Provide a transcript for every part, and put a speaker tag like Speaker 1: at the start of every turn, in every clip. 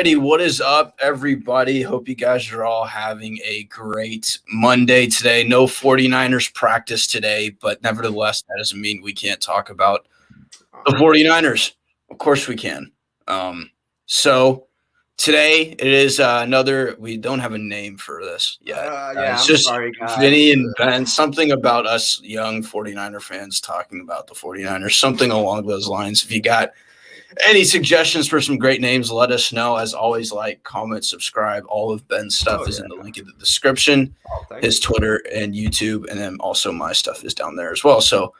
Speaker 1: Alrighty, what is up, everybody? Hope you guys are all having a great Monday today. No 49ers practice today, but nevertheless, that doesn't mean we can't talk about the 49ers. Of course we can. So today it is we don't have a name for this yet. It's
Speaker 2: I'm
Speaker 1: just
Speaker 2: sorry, guys.
Speaker 1: Vinny and Ben, something about us young 49er fans talking about the 49ers, something along those lines. If you got any suggestions for some great names, let us know. As always, like, comment, subscribe. All of Ben's stuff is in the link in the description. His Twitter and YouTube, and then also my stuff is down there as well. So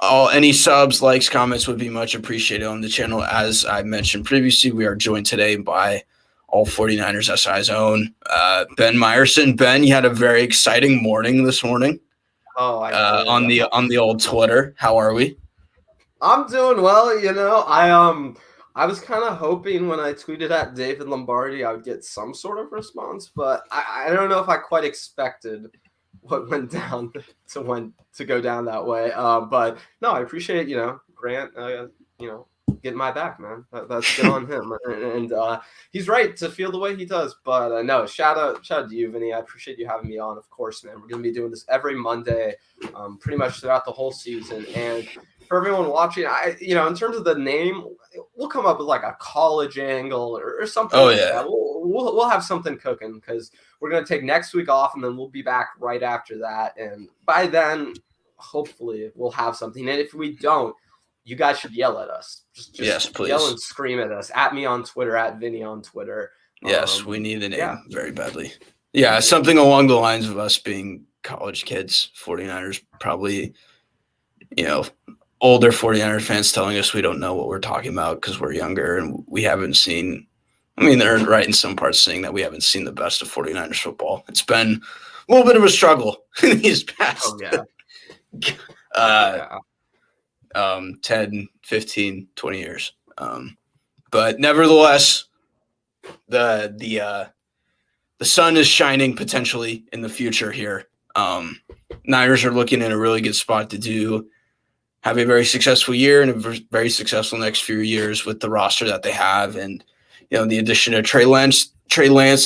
Speaker 1: any subs, likes, comments would be much appreciated on the channel. As I mentioned previously, we are joined today by all 49ers SI's own Ben MEYERSON. Ben, you had a very exciting morning this morning. On the old Twitter. How are we?
Speaker 2: I'm doing well. I was kind of hoping when I tweeted at David Lombardi I would get some sort of response, but I don't know if I quite expected what went down to go down that way. But no, I appreciate Grant getting my back, man. That's good on him, and he's right to feel the way he does. But no, shout out to you, Vinny. I appreciate you having me on. Of course, man. We're gonna be doing this every Monday, pretty much throughout the whole season, and for everyone watching, in terms of the name, we'll come up with like a college angle or something.
Speaker 1: Oh, yeah.
Speaker 2: That. We'll have something cooking because we're going to take next week off and then we'll be back right after that. And by then, hopefully, we'll have something. And if we don't, you guys should yell at us. Just
Speaker 1: yes, please.
Speaker 2: Yell and scream at us. At me on Twitter, at Vinny on Twitter.
Speaker 1: Yes, we need a name very badly. Yeah, something along the lines of us being college kids, 49ers, probably, older 49ers fans telling us we don't know what we're talking about because we're younger and we haven't seen – they're right in some parts saying that we haven't seen the best of 49ers football. It's been a little bit of a struggle in these past 10, 15, 20 years. But nevertheless, the sun is shining potentially in the future here. Niners are looking in a really good spot to have a very successful year and a very successful next few years with the roster that they have. And, the addition of Trey Lance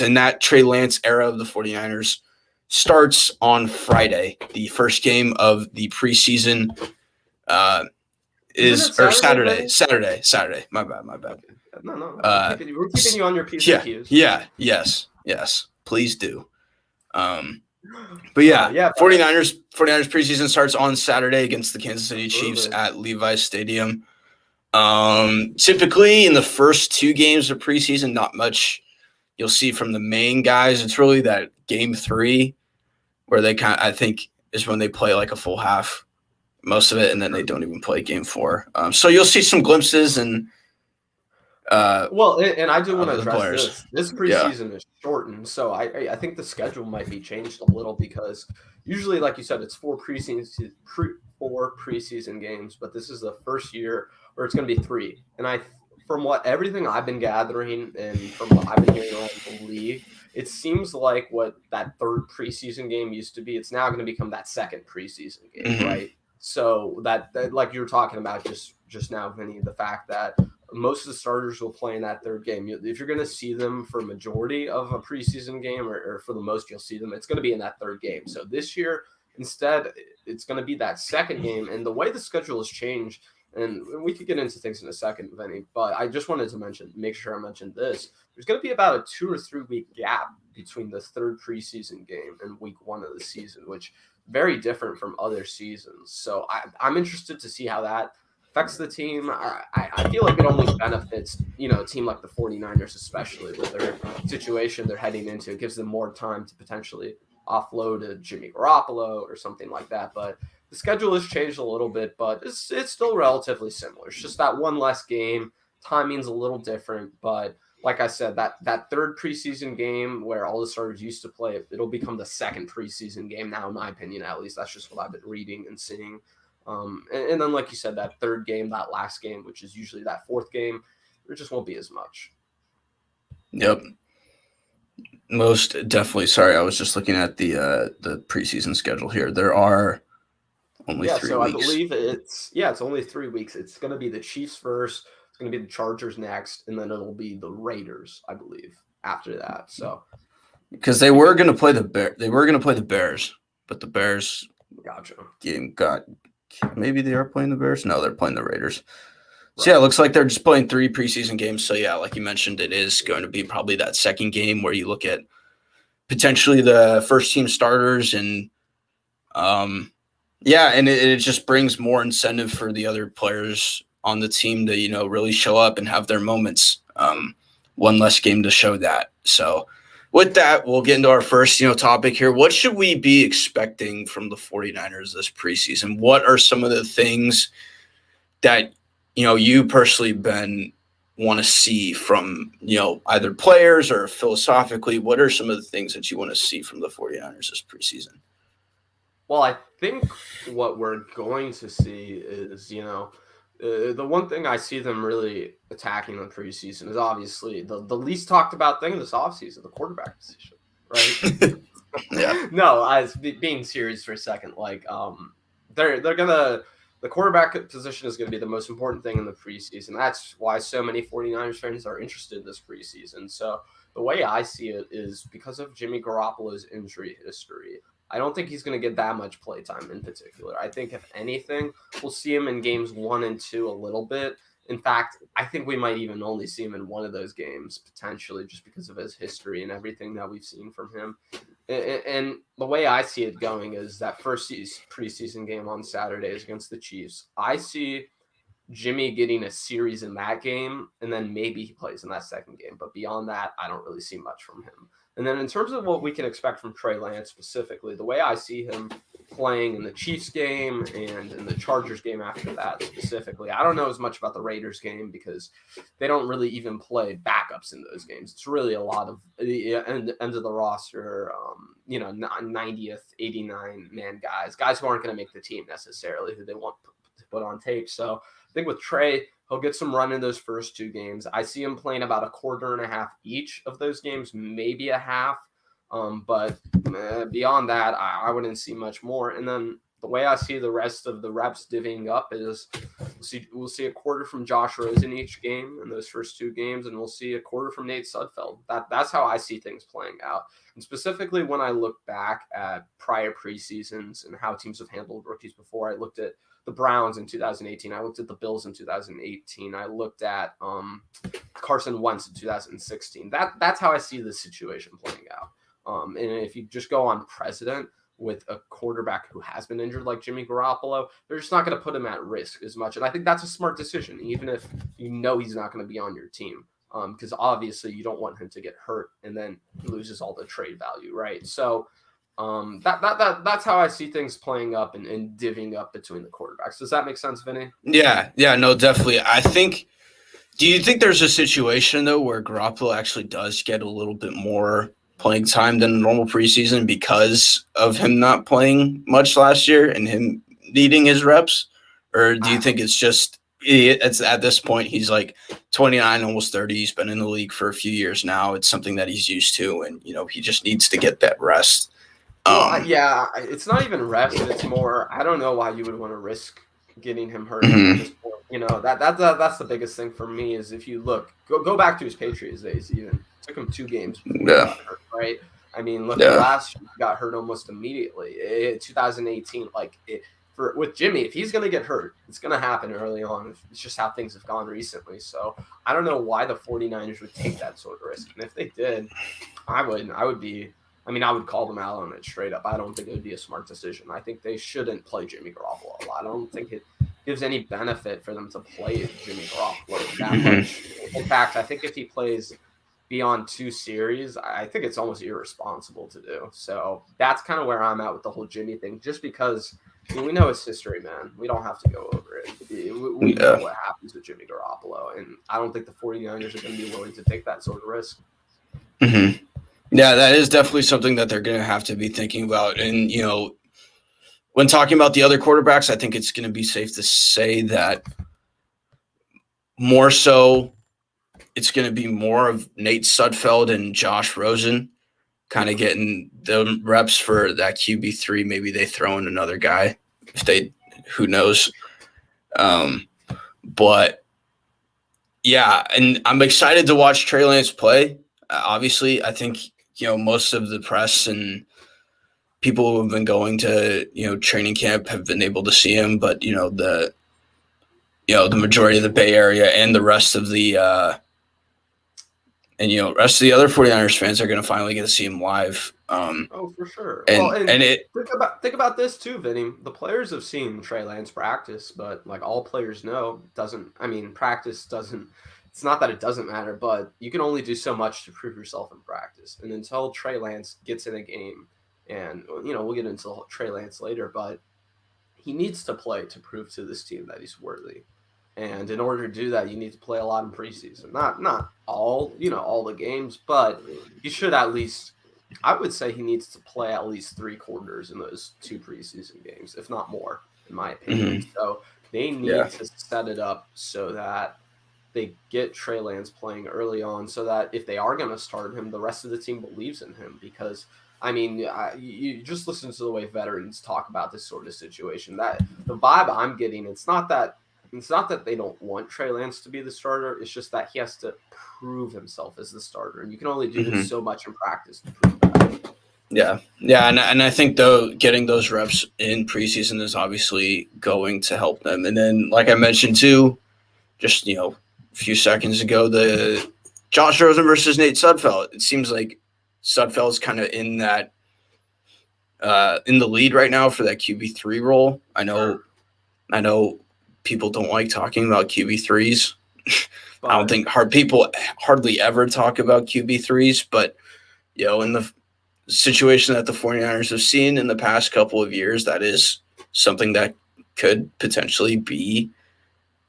Speaker 1: and that Trey Lance era of the 49ers starts on Friday. The first game of the preseason Saturday. My bad.
Speaker 2: No. We're keeping you on your P's and Q's.
Speaker 1: Yes. Please do. But 49ers preseason starts on Saturday against the Kansas City Chiefs at Levi's Stadium. Typically in the first two games of preseason, not much you'll see from the main guys. It's really that game 3 where they I think is when they play like a full half, most of it, and then they don't even play game 4. So you'll see some glimpses and
Speaker 2: and I do want to address this preseason is shortened, so I think the schedule might be changed a little because usually, like you said, it's 4 preseason games, but this is the first year where it's going to be 3. And from everything I've been gathering and from what I've been hearing around the league, it seems like what that 3rd preseason game used to be, it's now going to become that 2nd preseason game, right? So that like you were talking about just now, Vinny, the fact that most of the starters will play in that 3rd game. If you're going to see them for a majority of a preseason game or for the most you'll see them, it's going to be in that 3rd game. So this year, instead, it's going to be that 2nd game. And the way the schedule has changed, and we could get into things in a second, Vinny, but I just wanted to make sure I mentioned this. There's going to be about a 2 or 3 week gap between the 3rd preseason game and week 1 of the season, which very different from other seasons. So I'm interested to see how that affects the team. I feel like it only benefits, a team like the 49ers, especially with their situation they're heading into. It gives them more time to potentially offload a Jimmy Garoppolo or something like that. But the schedule has changed a little bit, but it's still relatively similar. It's just that one less game. Timing's a little different, but like I said, that 3rd preseason game where all the starters used to play, it'll become the 2nd preseason game now, in my opinion, at least. That's just what I've been reading and seeing. And then, like you said, that 3rd game, that last game, which is usually that 4th game, there just won't be as much.
Speaker 1: Yep. Most definitely. Sorry, I was just looking at the preseason schedule here. There are only 3 weeks.
Speaker 2: I believe it's only 3 weeks. It's going to be the Chiefs first. It's going to be the Chargers next, and then it'll be the Raiders, I believe, after that. So
Speaker 1: because they were going to play the Bears, but the Bears game got maybe they are playing the Bears. No, they're playing the Raiders. So yeah, it looks like they're just playing 3 preseason games. So yeah, like you mentioned, it is going to be probably that second game where you look at potentially the first team starters and and it just brings more incentive for the other players on the team to, really show up and have their moments. One less game to show that. So with that, we'll get into our first, topic here. What should we be expecting from the 49ers this preseason? What are some of the things that, you personally, Ben, want to see from, either players or philosophically? What are some of the things that you want to see from the 49ers this preseason?
Speaker 2: Well, I think what we're going to see is, the one thing I see them really attacking in the preseason is obviously the least talked about thing this offseason, the quarterback position, right?
Speaker 1: Yeah.
Speaker 2: No, as being serious for a second, like they're gonna the quarterback position is going to be the most important thing in the preseason. That's why so many 49ers fans are interested in this preseason. So the way I see it is because of Jimmy Garoppolo's injury history. I don't think he's going to get that much play time in particular. I think if anything, we'll see him in games 1 and 2 a little bit. In fact, I think we might even only see him in one of those games potentially just because of his history and everything that we've seen from him. And the way I see it going is that first preseason game on Saturday is against the Chiefs. I see Jimmy getting a series in that game, and then maybe he plays in that second game. But beyond that, I don't really see much from him. And then in terms of what we can expect from Trey Lance specifically, the way I see him playing in the Chiefs game and in the Chargers game after that specifically, I don't know as much about the Raiders game because they don't really even play backups in those games. It's really a lot of the end of the roster, 90th, 89-man guys who aren't going to make the team necessarily, who they want to put on tape. So I think with Trey, he'll get some run in those first 2 games. I see him playing about a quarter and a half each of those games, maybe a half. But beyond that, I wouldn't see much more. And then the way I see the rest of the reps divvying up is we'll see a quarter from Josh Rosen each game in those first 2 games, and we'll see a quarter from Nate Sudfeld. That's how I see things playing out. And specifically when I look back at prior preseasons and how teams have handled rookies before, I looked at the Browns in 2018. I looked at the Bills in 2018. I looked at Carson Wentz in 2016. That's how I see the situation playing out. And if you just go on precedent with a quarterback who has been injured like Jimmy Garoppolo, they're just not going to put him at risk as much. And I think that's a smart decision, even if he's not going to be on your team. Because obviously you don't want him to get hurt and then he loses all the trade value, right? So that's how I see things playing up and divvying up between the quarterbacks. Does that make sense, Vinny?
Speaker 1: Yeah, no, definitely. Do you think there's a situation though where Garoppolo actually does get a little bit more playing time than a normal preseason because of him not playing much last year and him needing his reps? Or do you think it's at this point he's like 29, almost 30. He's been in the league for a few years now. It's something that he's used to, and he just needs to get that rest.
Speaker 2: Yeah, it's not even rest. It's more, I don't know why you would want to risk getting him hurt. That's the biggest thing for me is if you go back to his Patriots days, even it took him 2 games before he got hurt, right? I mean, last year he got hurt almost immediately. 2018, with Jimmy, if he's going to get hurt, it's going to happen early on. It's just how things have gone recently. So I don't know why the 49ers would take that sort of risk. And if they did, I would call them out on it straight up. I don't think it would be a smart decision. I think they shouldn't play Jimmy Garoppolo a lot. I don't think it gives any benefit for them to play Jimmy Garoppolo that much. In fact, I think if he plays beyond 2 series, I think it's almost irresponsible to do. So that's kind of where I'm at with the whole Jimmy thing, just because we know his history, man. We don't have to go over it. We know what happens with Jimmy Garoppolo, and I don't think the 49ers are going to be willing to take that sort of risk.
Speaker 1: Mm-hmm. Yeah, that is definitely something that they're going to have to be thinking about. And, when talking about the other quarterbacks, I think it's going to be safe to say that more so it's going to be more of Nate Sudfeld and Josh Rosen kind of getting the reps for that QB3. Maybe they throw in another guy who knows. But Yeah, and I'm excited to watch Trey Lance play. Obviously, I think most of the press and people who have been going to training camp have been able to see him, but the majority of the Bay Area and the rest of the rest of the other 49ers fans are going to finally get to see him live.
Speaker 2: Oh, for sure.
Speaker 1: And
Speaker 2: Think about this too, Vinny. The players have seen Trey Lance practice, but like all players know, practice doesn't. It's not that it doesn't matter, but you can only do so much to prove yourself in practice. And until Trey Lance gets in a game, and we'll get into Trey Lance later, but he needs to play to prove to this team that he's worthy. And in order to do that, you need to play a lot in preseason. Not all the games, but you should at least. I would say he needs to play at least 3 quarters in those 2 preseason games, if not more, in my opinion.
Speaker 1: Mm-hmm.
Speaker 2: So they need to set it up so that they get Trey Lance playing early on, so that if they are going to start him, the rest of the team believes in him. Because you just listen to the way veterans talk about this sort of situation. That the vibe I'm getting, it's not that they don't want Trey Lance to be the starter. It's just that he has to prove himself as the starter, and you can only do so much in practice to prove that.
Speaker 1: Yeah, and I think though getting those reps in preseason is obviously going to help them. And then, like I mentioned too, just a few seconds ago, the Josh Rosen versus Nate Sudfeld. It seems like Sudfeld's kind of in that in the lead right now for that QB3 role. I know people don't like talking about QB3s. I don't think people hardly ever talk about QB3s, but in the situation that the 49ers have seen in the past couple of years, that is something that could potentially be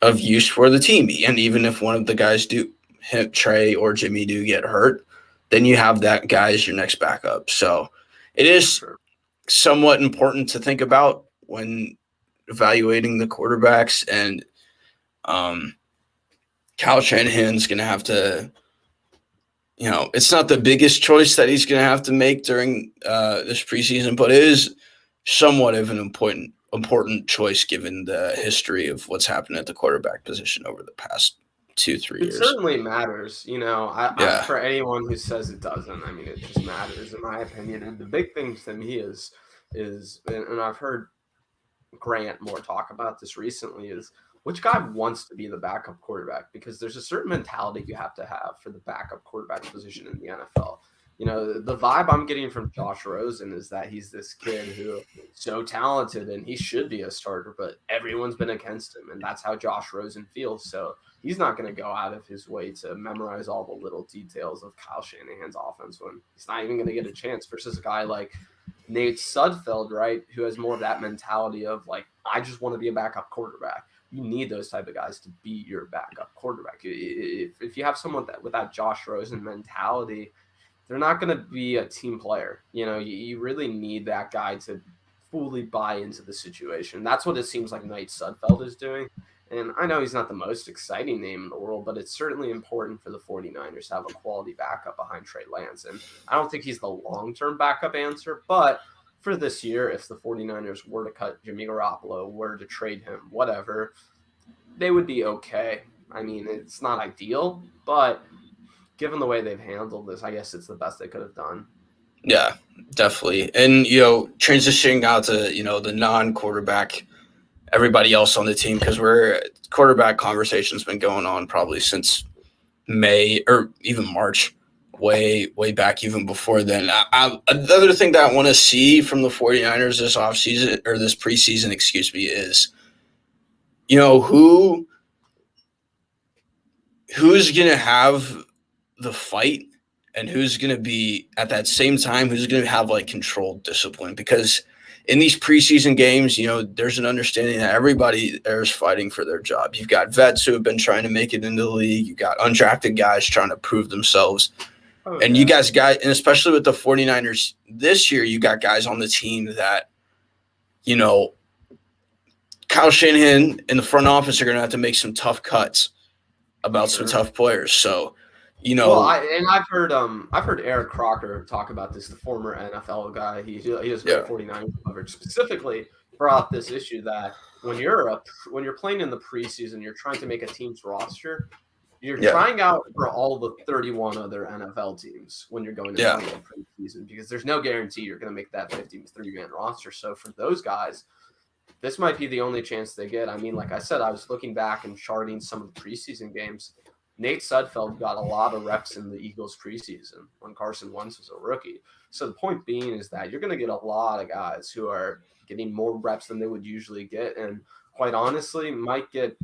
Speaker 1: of use for the team. And even if one of the guys Trey or Jimmy do get hurt, then you have that guy as your next backup. So it is somewhat important to think about when evaluating the quarterbacks. And Kyle Shanahan's going to have to, it's not the biggest choice that he's going to have to make during this preseason, but it is somewhat of an important choice given the history of what's happened at the quarterback position over the past 2-3 years.
Speaker 2: It certainly matters, for anyone who says it doesn't. It just matters in my opinion. And the big thing to me is, and I've heard Grant Moore talk about this recently, is which guy wants to be the backup quarterback? Because there's a certain mentality you have to have for the backup quarterback position in the NFL. The vibe I'm getting from Josh Rosen is that he's this kid who is so talented and he should be a starter, but everyone's been against him, and that's how Josh Rosen feels. So he's not going to go out of his way to memorize all the little details of Kyle Shanahan's offense when he's not even going to get a chance versus a guy like Nate Sudfeld, right, who has more of that mentality of like, I just want to be a backup quarterback. You need those type of guys to be your backup quarterback. If you have someone with that Josh Rosen mentality, they're not going to be a team player. You really need that guy to fully buy into the situation. That's what it seems like Nate Sudfeld is doing. And I know he's not the most exciting name in the world, but it's certainly important for the 49ers to have a quality backup behind Trey Lance. And I don't think he's the long-term backup answer, but for this year, if the 49ers were to cut Jimmy Garoppolo, were to trade him, whatever, they would be okay. It's not ideal, but given the way they've handled this, I guess it's the best they could have done.
Speaker 1: Yeah, definitely. And, transitioning out to, the non-quarterback, everybody else on the team, because quarterback conversation's been going on probably since May or even March, way back even before then. The other thing that I want to see from the 49ers this offseason, or this preseason, is, who's going to have the fight and who's going to be at that same time, who's going to have like controlled discipline. Because in these preseason games, there's an understanding that everybody there is fighting for their job. You've got vets who have been trying to make it into the league. You've got undrafted guys trying to prove themselves. And you guys and especially with the 49ers this year, you got guys on the team that, Kyle Shanahan and the front office are going to have to make some tough cuts about some tough players. So,
Speaker 2: Well, I've heard Eric Crocker talk about this, the former NFL guy. He does 49 coverage, specifically brought up this issue that when you're playing in the preseason, you're trying to make a team's roster. You're trying out for all the 31 other NFL teams when you're going to preseason because there's no guarantee you're going to make that 53-man roster. So for those guys, this might be the only chance they get. I mean, like I said, I was looking back and charting some of the preseason games. Nate Sudfeld got a lot of reps in the Eagles preseason when Carson Wentz was a rookie. So the point being is that you're going to get a lot of guys who are getting more reps than they would usually get, and quite honestly might get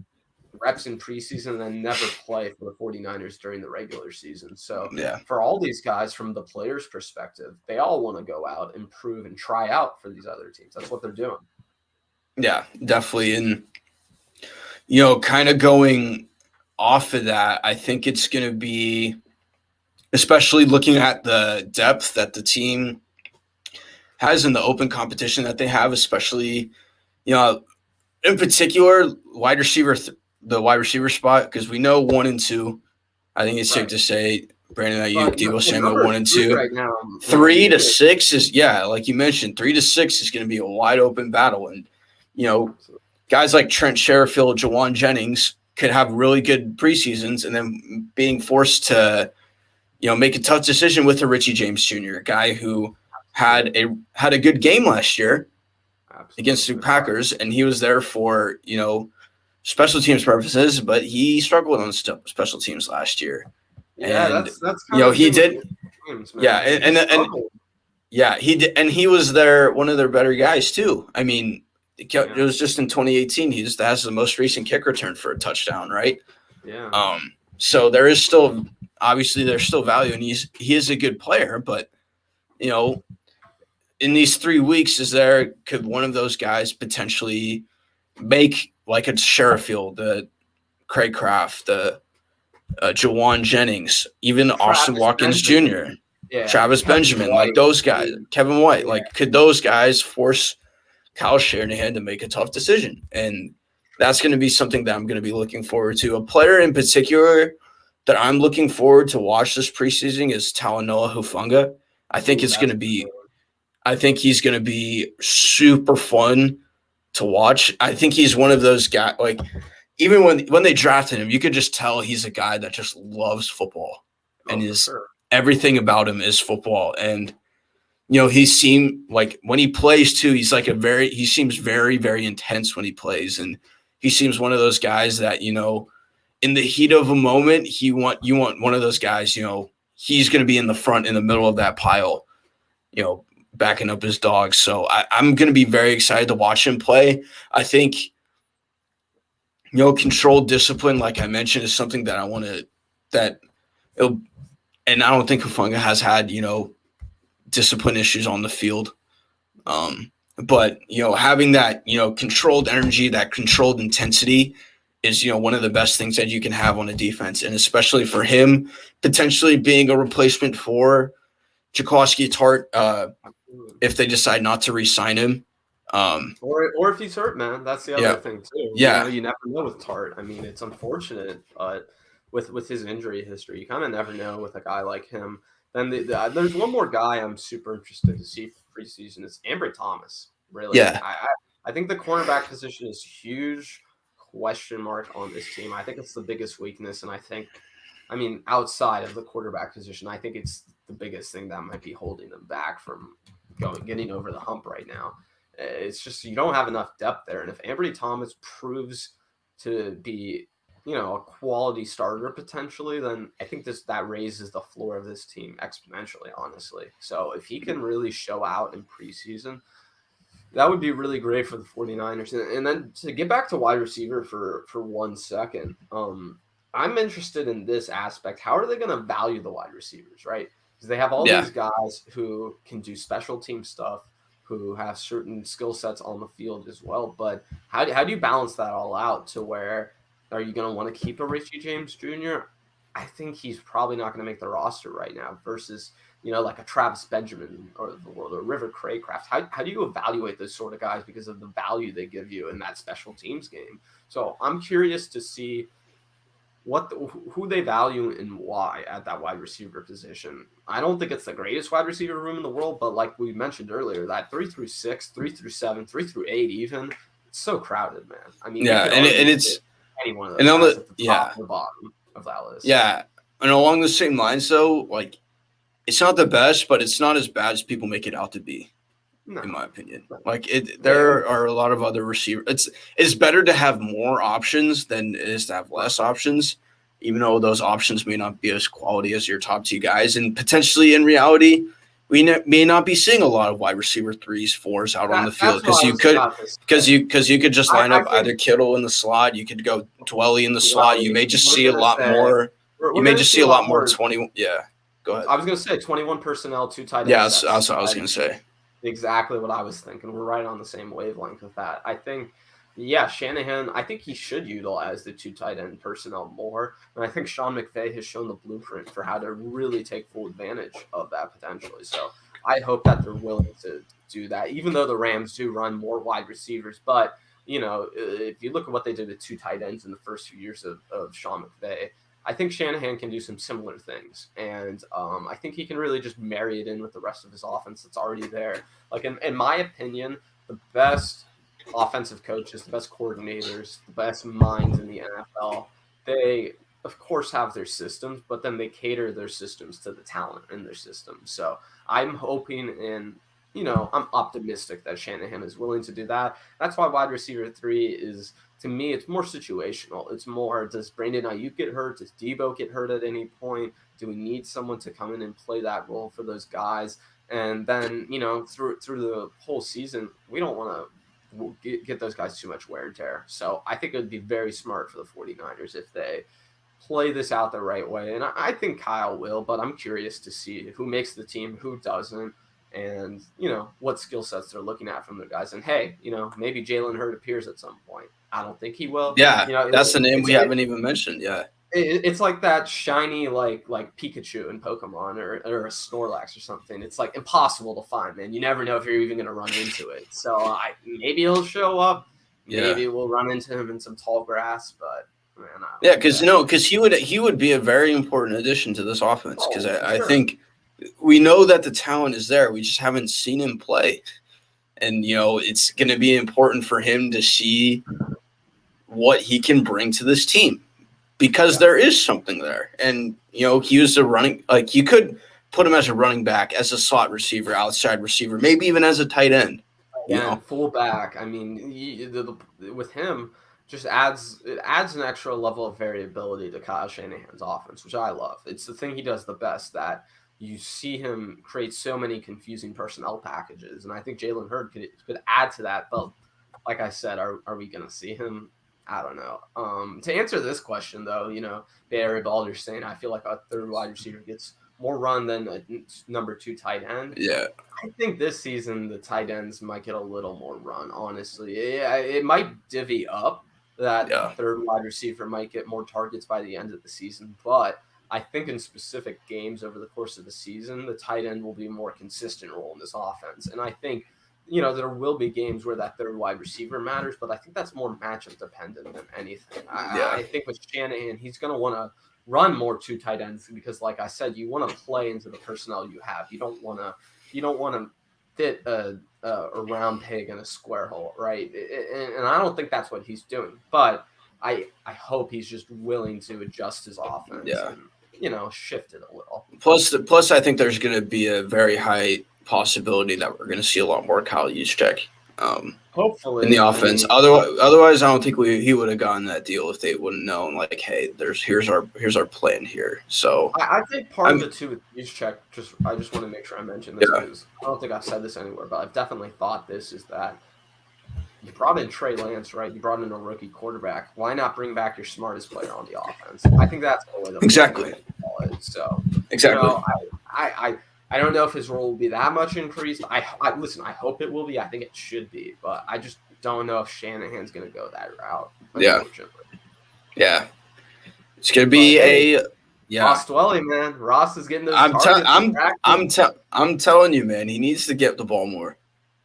Speaker 2: reps in preseason and then never play for the 49ers during the regular season. So for all these guys, from the players' perspective, they all want to go out and prove and try out for these other teams. That's what they're doing.
Speaker 1: Yeah, definitely. And, you know, kind of going off of that, I think it's going to be, especially looking at the depth that the team has in the open competition that they have, especially, you know, in particular, the wide receiver spot, because we know 1 and 2. I think it's safe to say, Brandon, that Deebo Samuel 1 and 2. Right now, 3 to 6 is, like you mentioned, 3 to 6 is going to be a wide open battle. And, you know, guys like Trent Sherfield, Jawan Jennings could have really good preseasons and then being forced to, you know, make a tough decision with a Richie James Jr., a guy who had a good game last year against the Packers, and he was there for, you know, special teams purposes, but he struggled on special teams last year.
Speaker 2: Yeah,
Speaker 1: and,
Speaker 2: that's
Speaker 1: you know, he did. Teams, he did, and he was one of their better guys too. I mean, it was just in 2018. He just has the most recent kick return for a touchdown, right?
Speaker 2: Yeah.
Speaker 1: So there is still, obviously, there's still value, and he is a good player, but, you know, in these 3 weeks, could one of those guys potentially make, like a Sherfield, the Craig Kraft, the Jawan Jennings, even Austin Watkins Jr., Travis Benjamin, like those guys, Kevin White, like could those guys force Kyle Shanahan to make a tough decision? And that's going to be something that I'm going to be looking forward to. A player in particular that I'm looking forward to watch this preseason is Talanoa Hufanga. I think he's going to be super fun to watch. I think he's one of those guys, like, even when they drafted him, you could just tell he's a guy that just loves football, and everything about him is football. And, you know, he seemed like when he plays too, he's like he seems very, very intense when he plays. And he seems one of those guys that, you know, in the heat of a moment, you want one of those guys, you know, he's going to be in the front, in the middle of that pile, you know, backing up his dog. So I'm going to be very excited to watch him play. I think, you know, controlled discipline, like I mentioned, is something that I want to and I don't think Hufanga has had, you know, discipline issues on the field. But, you know, having that, you know, controlled energy, that controlled intensity is, you know, one of the best things that you can have on a defense. And especially for him, potentially being a replacement for Jaquiski Tart, if they decide not to re-sign him.
Speaker 2: Or if he's hurt, man. That's the other thing too.
Speaker 1: Yeah.
Speaker 2: You never know with Tart. I mean, it's unfortunate, but with his injury history, you kind of never know with a guy like him. Then there's one more guy I'm super interested to see for preseason. It's Ambry Thomas. Really, I think the cornerback position is huge question mark on this team. I think it's the biggest weakness, and I mean, outside of the quarterback position, I think it's the biggest thing that might be holding them back from getting over the hump right now. It's just you don't have enough depth there, and if Ambry Thomas proves to be, you know, a quality starter potentially, then I think that raises the floor of this team exponentially, honestly. So if he can really show out in preseason, that would be really great for the 49ers. And then to get back to wide receiver for 1 second, I'm interested in this aspect. How are they going to value the wide receivers, right? Because they have all these guys who can do special team stuff, who have certain skill sets on the field as well. But how do you balance that all out to where are you going to want to keep a Richie James Jr.? I think he's probably not going to make the roster right now versus, you know, like a Travis Benjamin or River Craycraft. How do you evaluate those sort of guys because of the value they give you in that special teams game? So I'm curious to see who they value and why at that wide receiver position. I don't think it's the greatest wide receiver room in the world, but like we mentioned earlier, that 3 through 6, 3 through 7, 3 through 8 even, it's so crowded, man. I mean,
Speaker 1: and it's
Speaker 2: any one of those guys at the top or the bottom of that list.
Speaker 1: Yeah, and along the same lines, though, like it's not the best, but it's not as bad as people make it out to be, in my opinion. Like there are a lot of other receivers. It's better to have more options than it is to have less options, even though those options may not be as quality as your top 2 guys, and potentially in reality, we may not be seeing a lot of wide receiver 3s, 4s out on the field because you could just line up either Kittle in the slot, you could go Dwelly in the slot. You may just see a lot more. You may just see a lot more 20. Yeah, go ahead.
Speaker 2: I was going to say 21 personnel, 2 tight ends.
Speaker 1: Yeah, that's what I was going to say.
Speaker 2: Exactly what I was thinking. We're right on the same wavelength with that. I think, Shanahan, I think he should utilize the 2 tight end personnel more. And I think Sean McVay has shown the blueprint for how to really take full advantage of that potentially. So I hope that they're willing to do that, even though the Rams do run more wide receivers. But, if you look at what they did with 2 tight ends in the first few years of Sean McVay, I think Shanahan can do some similar things, and I think he can really just marry it in with the rest of his offense that's already there. Like, in my opinion, the best offensive coaches, the best coordinators, the best minds in the NFL, they, of course, have their systems, but then they cater their systems to the talent in their system. So I'm hoping I'm optimistic that Shanahan is willing to do that. That's why wide receiver 3 is, to me, it's more situational. It's more, does Brandon Ayuk get hurt? Does Debo get hurt at any point? Do we need someone to come in and play that role for those guys? And then, through the whole season, we don't want to get those guys too much wear and tear. So I think it would be very smart for the 49ers if they play this out the right way. And I think Kyle will, but I'm curious to see who makes the team, who doesn't, and, what skill sets they're looking at from the guys. And, hey, maybe Jalen Hurd appears at some point. I don't think he will.
Speaker 1: Yeah, that's the name we haven't even mentioned. Yeah,
Speaker 2: it's like that shiny like Pikachu in Pokemon or a Snorlax or something. It's like impossible to find, man. You never know if you're even going to run into it. So maybe he'll show up. Maybe we'll run into him in some tall grass, but man,
Speaker 1: because he would be a very important addition to this offense because I think we know that the talent is there. We just haven't seen him play. And, it's going to be important for him to see what he can bring to this team because there is something there. And, he was a running – like you could put him as a running back, as a slot receiver, outside receiver, maybe even as a tight end.
Speaker 2: Fullback. I mean, with him – just adds an extra level of variability to Kyle Shanahan's offense, which I love. It's the thing he does the best, that you see him create so many confusing personnel packages, and I think Jalen Hurd could add to that. But like I said, are we going to see him? I don't know. To answer this question, though, Bay Area Balder's saying I feel like a third wide receiver gets more run than a number 2 tight end.
Speaker 1: Yeah,
Speaker 2: I think this season the tight ends might get a little more run. Honestly, it might divvy up. That third wide receiver might get more targets by the end of the season, but I think in specific games over the course of the season, the tight end will be a more consistent role in this offense. And I think, there will be games where that third wide receiver matters, but I think that's more matchup dependent than anything. I think with Shanahan, he's going to want to run more 2 tight ends because, like I said, you want to play into the personnel you have. You don't want to fit a round peg in a square hole, right? And I don't think that's what he's doing. But I hope he's just willing to adjust his offense and, shift it a little.
Speaker 1: Plus, I think there's going to be a very high possibility that we're going to see a lot more Kyle Juszczyk.
Speaker 2: Hopefully
Speaker 1: in the offense. Otherwise, I don't think he would have gotten that deal if they wouldn't known like, hey, here's our plan here. So
Speaker 2: I think part of it too with Juszczyk, I just want to make sure I mention this because I don't think I've said this anywhere, but I've definitely thought this is that you brought in Trey Lance, right? You brought in a rookie quarterback. Why not bring back your smartest player on the offense? I think that's the way
Speaker 1: exactly.
Speaker 2: So
Speaker 1: exactly.
Speaker 2: I don't know if his role will be that much increased. I hope it will be. I think it should be, but I just don't know if Shanahan's going to go that route. Unfortunately.
Speaker 1: Yeah. It's going to be
Speaker 2: Ross Dwelly, man. Ross is getting those targets.
Speaker 1: I'm telling you, man, he needs to get the ball more.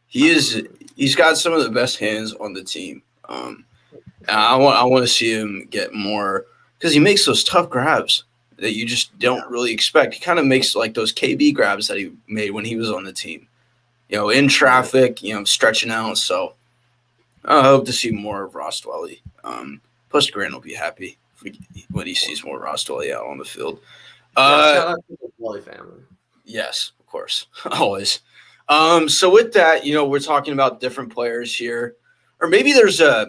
Speaker 1: He's got some of the best hands on the team. I want to see him get more because he makes those tough grabs that you just don't really expect. He kind of makes like those KB grabs that he made when he was on the team, in traffic, stretching out. So I hope to see more of Ross Dwelly. Plus Grant will be happy when he sees more Ross Dwelly out on the field.
Speaker 2: Shout out to the Dwelly family.
Speaker 1: Yes, of course, always. So with that, we're talking about different players here, or maybe there's I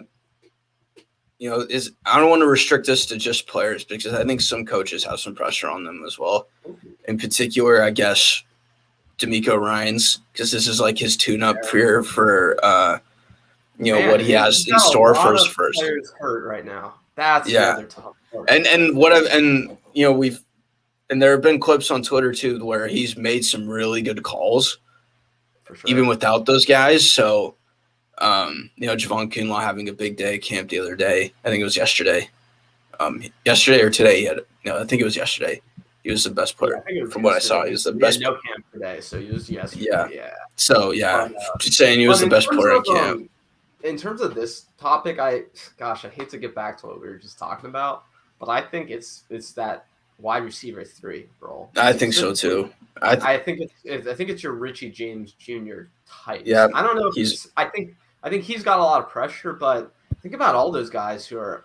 Speaker 1: don't want to restrict this to just players because I think some coaches have some pressure on them as well. In particular, I guess D'Amico Ryans, because this is like his tune-up for what he has in store for his first.
Speaker 2: Players hurt right now. That's the other tough part.
Speaker 1: And there have been clips on Twitter too where he's made some really good calls, for sure, even without those guys. So, Javon Kinlaw having a big day camp the other day. I think it was yesterday. Yesterday or today. I think it was yesterday. He was the best player from what I saw. He was the best.
Speaker 2: No camp today, so he was yesterday. Yeah.
Speaker 1: So just saying he was the best player in camp.
Speaker 2: In terms of this topic, I hate to get back to what we were just talking about, but I think it's that wide receiver 3 role.
Speaker 1: I think so too.
Speaker 2: I think it's your Richie James Jr. type.
Speaker 1: Yeah,
Speaker 2: I don't know. I think he's got a lot of pressure, but think about all those guys who are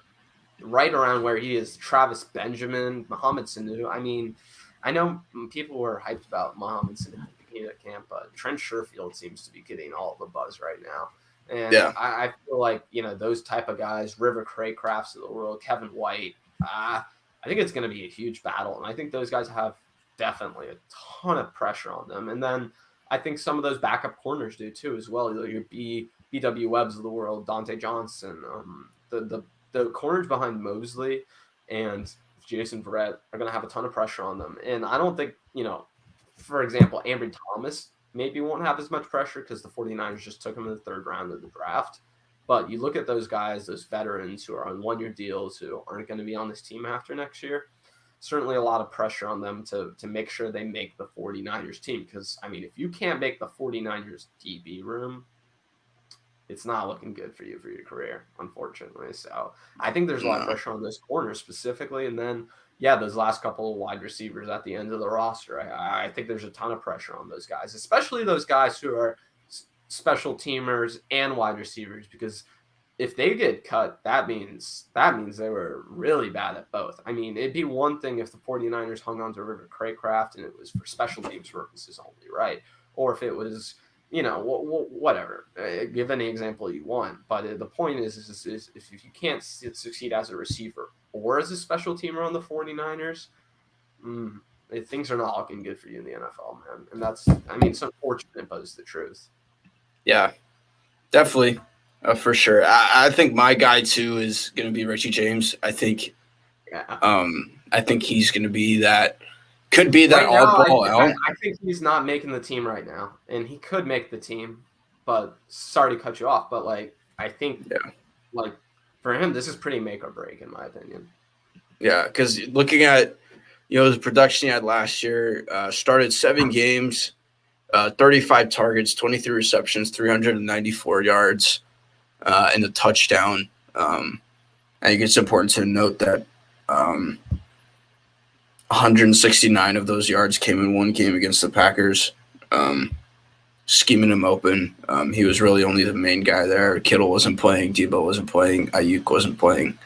Speaker 2: right around where he is. Travis Benjamin, Mohamed Sanu. I mean, I know people were hyped about Mohamed Sanu at the beginning of camp, but Trent Sherfield seems to be getting all the buzz right now. And I feel like, those type of guys, River Craycrafts of the world, Kevin White, I think it's going to be a huge battle. And I think those guys have definitely a ton of pressure on them. And then I think some of those backup corners do too as well. Your BW Webbs of the world, Dante Johnson, the corners behind Mosley and Jason Verrett are going to have a ton of pressure on them. And I don't think, for example, Ambry Thomas maybe won't have as much pressure because the 49ers just took him in the 3rd round of the draft. But you look at those guys, those veterans who are on 1-year deals who aren't going to be on this team after next year, certainly a lot of pressure on them to make sure they make the 49ers team. Because, if you can't make the 49ers DB room, it's not looking good for you for your career, unfortunately. So I think there's a lot of pressure on those corners specifically. And then, those last couple of wide receivers at the end of the roster, I think there's a ton of pressure on those guys, especially those guys who are special teamers and wide receivers, because if they get cut, that means they were really bad at both. It'd be one thing if the 49ers hung on to River Craycraft and it was for special teams purposes only, right? Or if it was, whatever. Give any example you want. But the point is if you can't succeed as a receiver or as a special teamer on the 49ers, things are not looking good for you in the NFL, man. And that's, it's unfortunate, but it's the truth.
Speaker 1: Yeah, definitely. For sure. I think my guy too is going to be Richie James. I think he's going to be that. Could be that all out.
Speaker 2: I think he's not making the team right now, and he could make the team. But sorry to cut you off, but I think for him, this is pretty make or break in my opinion.
Speaker 1: Yeah, because looking at the production he had last year, started 7 games, 35 targets, 23 receptions, 394 yards, and a touchdown. I think it's important to note that 169 of those yards came in one game against the Packers, scheming him open. He was really only the main guy there. Kittle wasn't playing. Debo wasn't playing. Ayuk wasn't playing.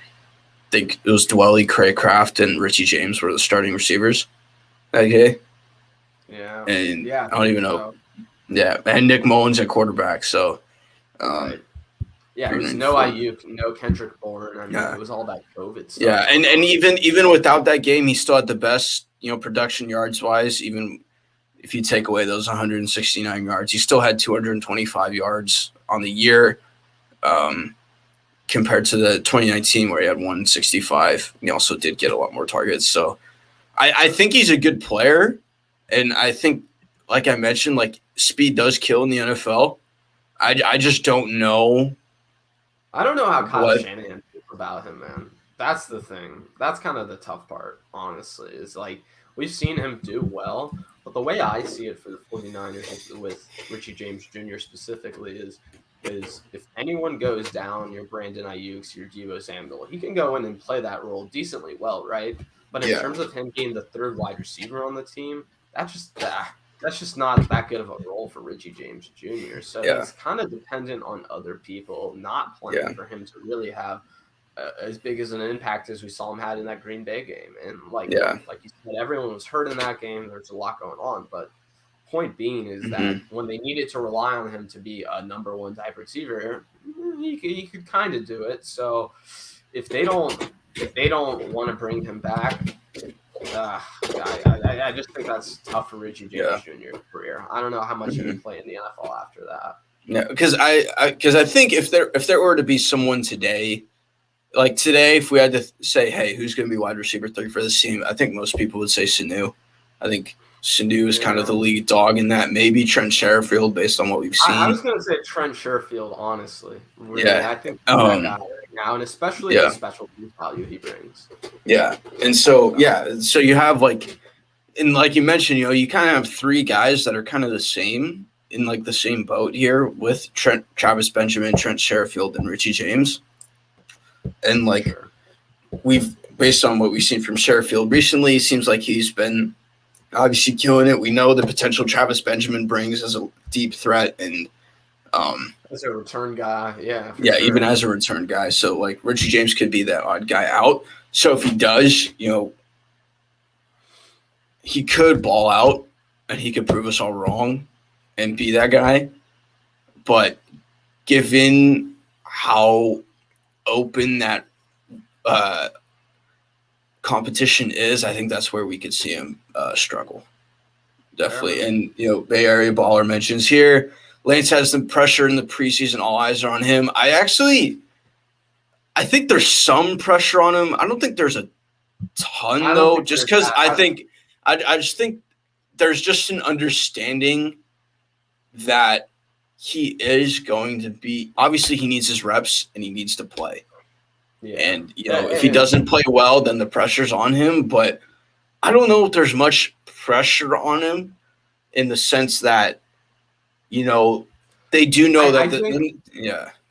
Speaker 1: I think it was Dwelly, Craycraft, and Richie James were the starting receivers. Okay.
Speaker 2: Yeah.
Speaker 1: And I don't even know. Yeah, and Nick Mullins at quarterback. So,
Speaker 2: right. Yeah, it was no Ayuk, no Kendrick Bourne. It was all that COVID stuff.
Speaker 1: Yeah, and even without that game, he still had the best, production yards wise. Even if you take away those 169 yards, he still had 225 yards on the year, compared to the 2019 where he had 165. He also did get a lot more targets. So, I think he's a good player, and I think, like I mentioned, speed does kill in the NFL. I just don't know.
Speaker 2: I don't know how Kyle Shanahan feels about him, man. That's the thing. That's kind of the tough part, honestly, is we've seen him do well, but the way I see it for the 49ers with Richie James Jr. specifically is if anyone goes down, your Brandon Ayuk's, your Deebo Samuel, he can go in and play that role decently well, right? But in terms of him being the 3rd wide receiver on the team, that's just not that good of a role for Richie James Jr. So he's kind of dependent on other people not playing for him to really have as big as an impact as we saw him had in that Green Bay game. And like you said, everyone was hurt in that game. There's a lot going on, but point being is that when they needed to rely on him to be a number one type receiver, he could kind of do it. So if they don't want to bring him back, I just think that's tough for Richie James Jr.'s career. I don't know how much he can play in the NFL after that.
Speaker 1: Yeah, because I think if there were to be someone today, like today, if we had to say, hey, who's going to be wide receiver 3 for this team, I think most people would say Sanu. I think Sanu is kind of the lead dog in that. Maybe Trent Sherfield, based on what we've seen.
Speaker 2: I was going to say Trent Sherfield, honestly. Really.
Speaker 1: Yeah,
Speaker 2: I think that guy right now, and especially the special team value he brings.
Speaker 1: Yeah, and so so you have and like you mentioned, you kind of have 3 guys that are kind of the same in the same boat here with Travis Benjamin, Trent Sherfield, and Richie James. And we've, based on what we've seen from Sherfield recently, seems like he's been obviously killing it. We know the potential Travis Benjamin brings as a deep threat and
Speaker 2: as a return guy,
Speaker 1: even as a return guy. So Richie James could be that odd guy out. So if he does, he could ball out and he could prove us all wrong and be that guy. But given how open that competition is, I think that's where we could see him struggle. Definitely. And, Bay Area Baller mentions here, Lance has the pressure in the preseason. All eyes are on him. I think there's some pressure on him. I don't think there's a ton, though, just because I just think there's just an understanding that he is going to be – obviously he needs his reps and he needs to play. Yeah. And, if he doesn't play well, then the pressure's on him. But I don't know if there's much pressure on him in the sense that, they do know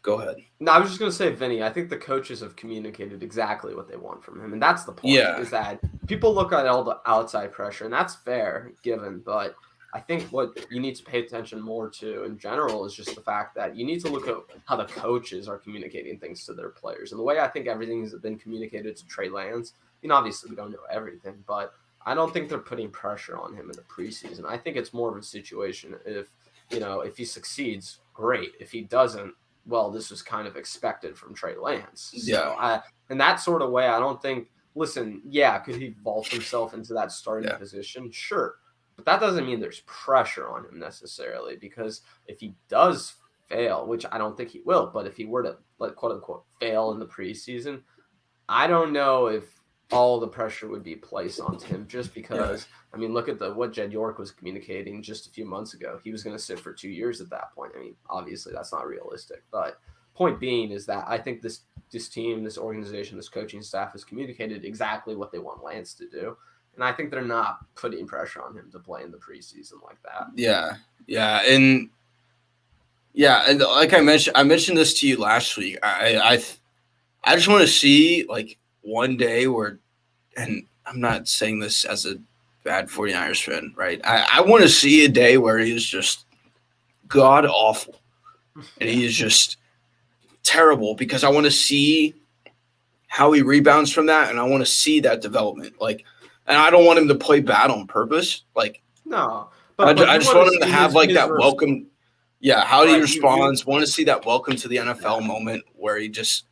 Speaker 1: go ahead.
Speaker 2: No, I was just going to say, Vinny, I think the coaches have communicated exactly what they want from him. And that's the point, is that people look at all the outside pressure, and that's fair, given. But I think what you need to pay attention more to in general is just the fact that you need to look at how the coaches are communicating things to their players. And the way I think everything has been communicated to Trey Lance, obviously we don't know everything, but I don't think they're putting pressure on him in the preseason. I think it's more of a situation if he succeeds, great. If he doesn't, well, this was kind of expected from Trey Lance. So in that sort of way, I don't think, could he vault himself into that starting position? Sure. But that doesn't mean there's pressure on him necessarily, because if he does fail, which I don't think he will, but if he were to, quote unquote, fail in the preseason, I don't know if all the pressure would be placed onto him, just because, look at what Jed York was communicating just a few months ago. He was going to sit for 2 years at that point. Obviously that's not realistic, but point being is that I think this team, this organization, this coaching staff has communicated exactly what they want Lance to do. And I think they're not putting pressure on him to play in the preseason like that.
Speaker 1: And like I mentioned this to you last week. I just want to see one day where, and I'm not saying this as a bad 49ers fan, right? I want to see a day where he is just god awful and he is just terrible, because I want to see how he rebounds from that, and I want to see that development. And I don't want him to play bad on purpose.
Speaker 2: No,
Speaker 1: but I just want him to have that welcome. Yeah, how he responds. Want to see that welcome to the NFL moment where he just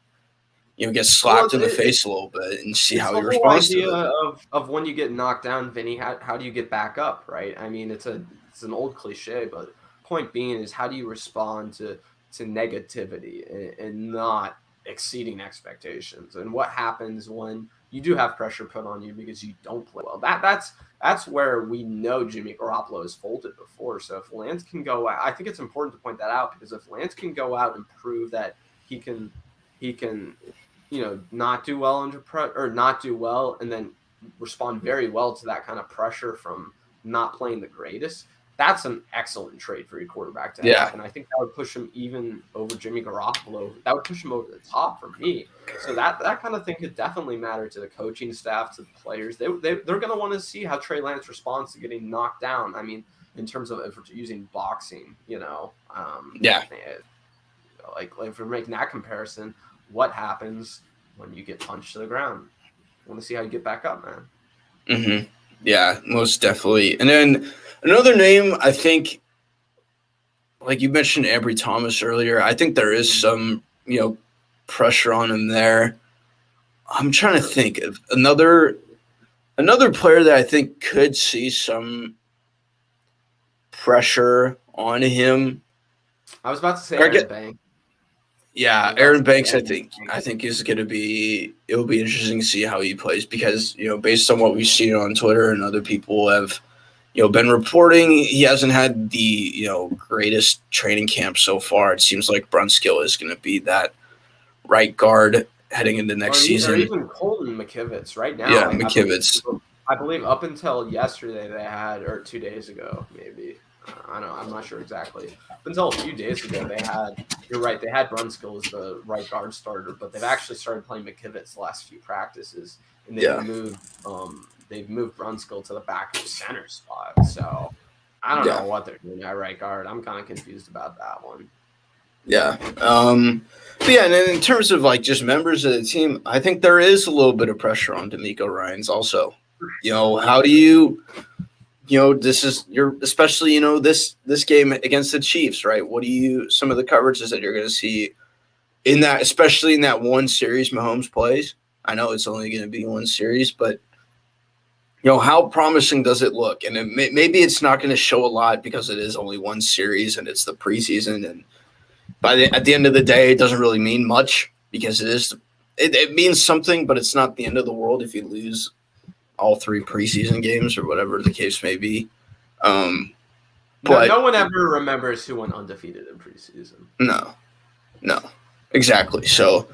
Speaker 1: gets slapped in the face a little bit and see how he responds to it.
Speaker 2: Of when you get knocked down, Vinny, how do you get back up, right? It's an old cliche, but point being is, how do you respond to negativity and not exceeding expectations? And what happens when you do have pressure put on you because you don't play well? That's where we know Jimmy Garoppolo has folded before. So if Lance can go out, I think it's important to point that out, because if Lance can go out and prove that he can not do well under pressure, or not do well and then respond very well to that kind of pressure from not playing the greatest, that's an excellent trade for your quarterback to have. And I think that would push him even over Jimmy Garoppolo. That would push him over the top for me. So that kind of thing could definitely matter to the coaching staff, to the players. They're going to want to see how Trey Lance responds to getting knocked down. In terms of if we're using boxing, if we're making that comparison, what happens when you get punched to the ground. I want to see how you get back up, man.
Speaker 1: Mm-hmm. Yeah, most definitely. And then another name, I think, like you mentioned Ambry Thomas earlier, I think there is some, pressure on him there. I'm trying to think of another player that I think could see some pressure on him.
Speaker 2: I was about to say Aaron Banks.
Speaker 1: Yeah, Aaron Banks, I think is going to be. It will be interesting to see how he plays because based on what we've seen on Twitter and other people have, been reporting, he hasn't had the greatest training camp so far. It seems like Brunskill is going to be that right guard heading into next season.
Speaker 2: Or even Colton McKivitz right now.
Speaker 1: Yeah, McKivitz.
Speaker 2: I believe up until yesterday they had, or 2 days ago maybe. I don't know. I'm not sure exactly. Up until a few days ago they had. You're right. They had Brunskill as the right guard starter, but they've actually started playing McKivitz the last few practices, and they've moved Brunskill to the back of the center spot. So I don't know what they're doing at right guard. I'm kind of confused about that one.
Speaker 1: Yeah. But yeah, and then in terms of like just members of the team, I think there is a little bit of pressure on D'Amico Ryans also. How do you this is especially this game against the Chiefs, right? What do you some of the coverages that you're going to see in that, especially in that one series Mahomes plays? I know it's only going to be one series, but how promising does it look? And maybe it's not going to show a lot because it is only one series and it's the preseason, and at the end of the day, it doesn't really mean much because it means something, but it's not the end of the world if you lose all 3 preseason games or whatever the case may be.
Speaker 2: But no one ever remembers who went undefeated in preseason.
Speaker 1: No, exactly. So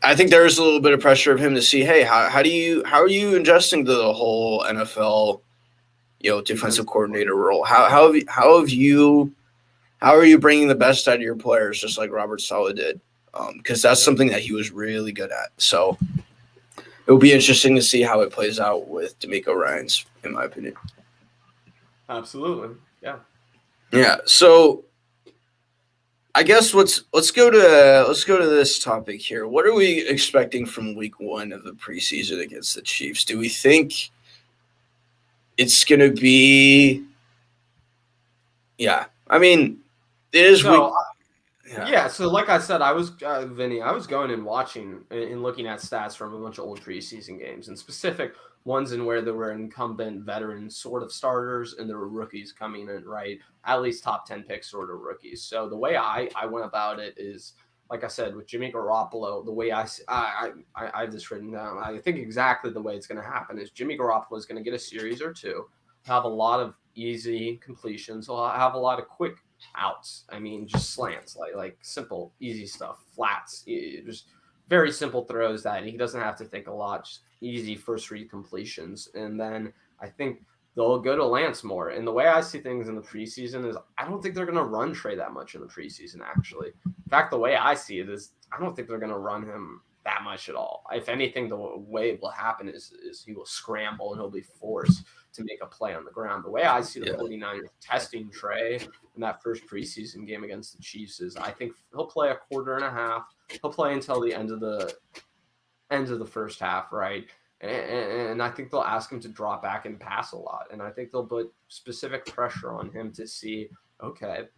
Speaker 1: I think there is a little bit of pressure of him to see, hey, how are you adjusting to the whole NFL, defensive coordinator role? How are you bringing the best out of your players, just like Robert Saleh did? Because that's something that he was really good at. So it will be interesting to see how it plays out with D'Amico Ryans, in my opinion.
Speaker 2: Absolutely, yeah.
Speaker 1: Yeah. So I guess let's go to this topic here. What are we expecting from Week 1 of the preseason against the Chiefs? Do we think it's going to be? Yeah, I mean, it is.
Speaker 2: So like I said, I was Vinny. I was going and watching and looking at stats from a bunch of old preseason games, and specific ones in where there were incumbent veteran sort of starters and there were rookies coming in, right? At least top 10 pick sort of rookies. So the way I went about it is, like I said, with Jimmy Garoppolo, the way I have this written down. I think exactly the way it's going to happen is Jimmy Garoppolo is going to get a series or two, have a lot of easy completions, he'll have a lot of quick outs. I mean, just slants, like simple, easy stuff, flats, just very simple throws that he doesn't have to think a lot, just easy first read completions. And then I think they'll go to Lance more. And the way I see things in the preseason is I don't think they're going to run Trey that much in the preseason, actually. In fact, the way I see it is I don't think they're going to run him that much at all. If anything, the way it will happen is he will scramble and he'll be forced to make a play on the ground. The way I see the 49ers testing Trey in that first preseason game against the Chiefs is I think he'll play a quarter and a half. He'll play until the end of the first half, right? And I think they'll ask him to drop back and pass a lot. And I think they'll put specific pressure on him to see, okay,